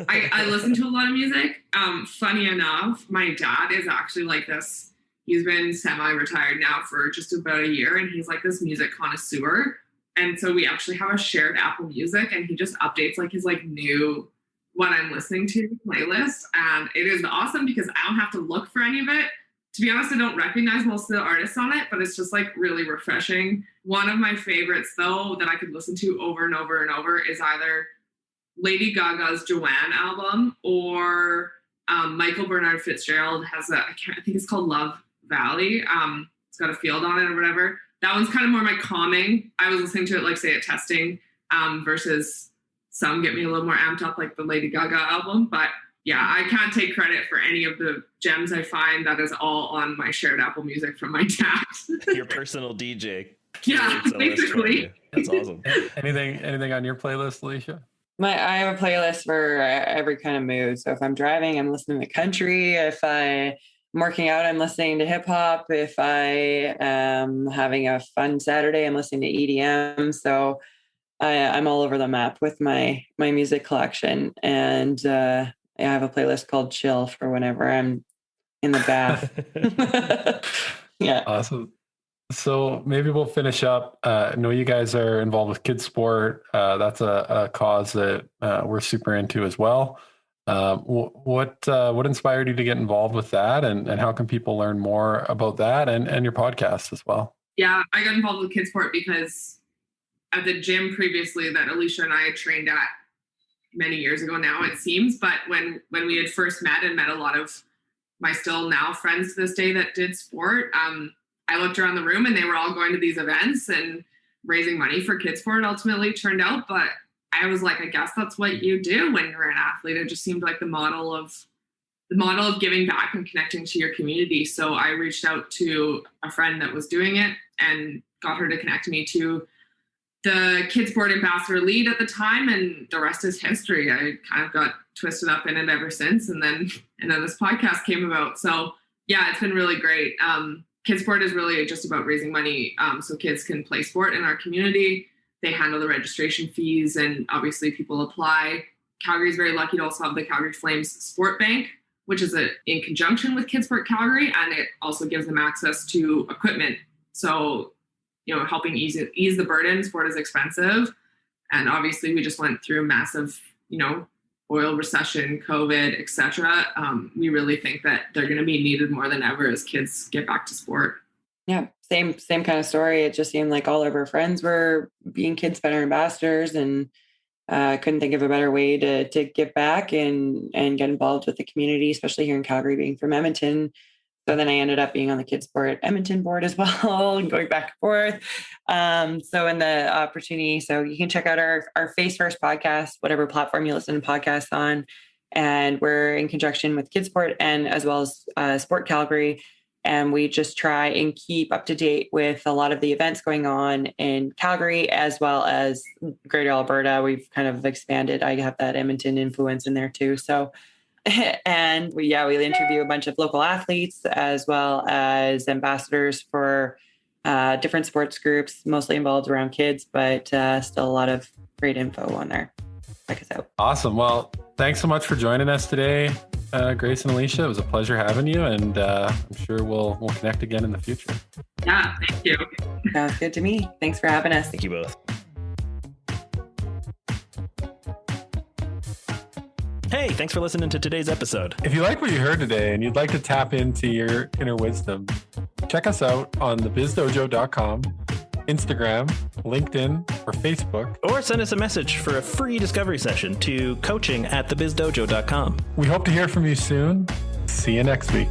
I listen to a lot of music. Funny enough, my dad is actually like this. He's been semi-retired now for just about a year, and he's like this music connoisseur. And so we actually have a shared Apple Music, and he just updates like his like new what I'm listening to playlist. And it is awesome because I don't have to look for any of it. To be honest, I don't recognize most of the artists on it, but it's just like really refreshing. One of my favorites, though, that I could listen to over and over and over is either Lady Gaga's Joanne album or Michael Bernard Fitzgerald has I think it's called Love Valley. It's got a field on it or whatever. That one's kind of more my calming. I was listening to it like say at testing versus some get me a little more amped up like the Lady Gaga album. But yeah, I can't take credit for any of the gems I find. That is all on my shared Apple Music from my dad. Your personal DJ. Yeah, basically. That's awesome. Anything on your playlist, Alysia? I have a playlist for every kind of mood. So if I'm driving, I'm listening to country. If I'm working out, I'm listening to hip hop. If I am having a fun Saturday, I'm listening to EDM. So I'm all over the map with my music collection. And I have a playlist called Chill for whenever I'm in the bath. Yeah. Awesome. So maybe we'll finish up. I know you guys are involved with Kidsport. That's a cause that we're super into as well. What inspired you to get involved with that, and how can people learn more about that and your podcast as well? Yeah, I got involved with Kidsport because at the gym previously that Alysia and I had trained at many years ago now, it seems, but when we had first met and met a lot of my still now friends to this day that did sport, I looked around the room and they were all going to these events and raising money for Kidsport ultimately turned out. But I was like, I guess that's what you do when you're an athlete. It just seemed like the model of giving back and connecting to your community. So I reached out to a friend that was doing it and got her to connect me to the Kidsport ambassador lead at the time, and the rest is history. I kind of got twisted up in it ever since, and then this podcast came about. So yeah, it's been really great. Kidsport is really just about raising money so kids can play sport in our community. They handle the registration fees, and obviously people apply. Calgary is very lucky to also have the Calgary Flames Sport Bank, which is in conjunction with Kidsport Calgary, and it also gives them access to equipment. So, you know, helping ease the burden. Sport is expensive. And obviously we just went through a massive, you know, oil recession, COVID, etc. We really think that they're going to be needed more than ever as kids get back to sport. Yeah, same kind of story. It just seemed like all of our friends were being Kidsport ambassadors, and couldn't think of a better way to give back and get involved with the community, especially here in Calgary, being from Edmonton. So then I ended up being on the Kidsport Edmonton board as well, and going back and forth. So in the opportunity, so you can check out our Face First podcast, whatever platform you listen to podcasts on. And we're in conjunction with Kidsport and as well as Sport Calgary. And we just try and keep up to date with a lot of the events going on in Calgary as well as Greater Alberta. We've kind of expanded. I have that Edmonton influence in there too. So and we interview a bunch of local athletes as well as ambassadors for different sports groups, mostly involved around kids, but still a lot of great info on there. Check us out. Awesome. Well, thanks so much for joining us today, Grace and Alysia. It was a pleasure having you, and I'm sure we'll connect again in the future. Yeah, thank you. Sounds good to me. Thanks for having us. Thank you both. Hey, thanks for listening to today's episode. If you like what you heard today and you'd like to tap into your inner wisdom, check us out on the bizdojo.com, Instagram, LinkedIn, or Facebook. Or send us a message for a free discovery session to coaching@thebizdojo.com. We hope to hear from you soon. See you next week.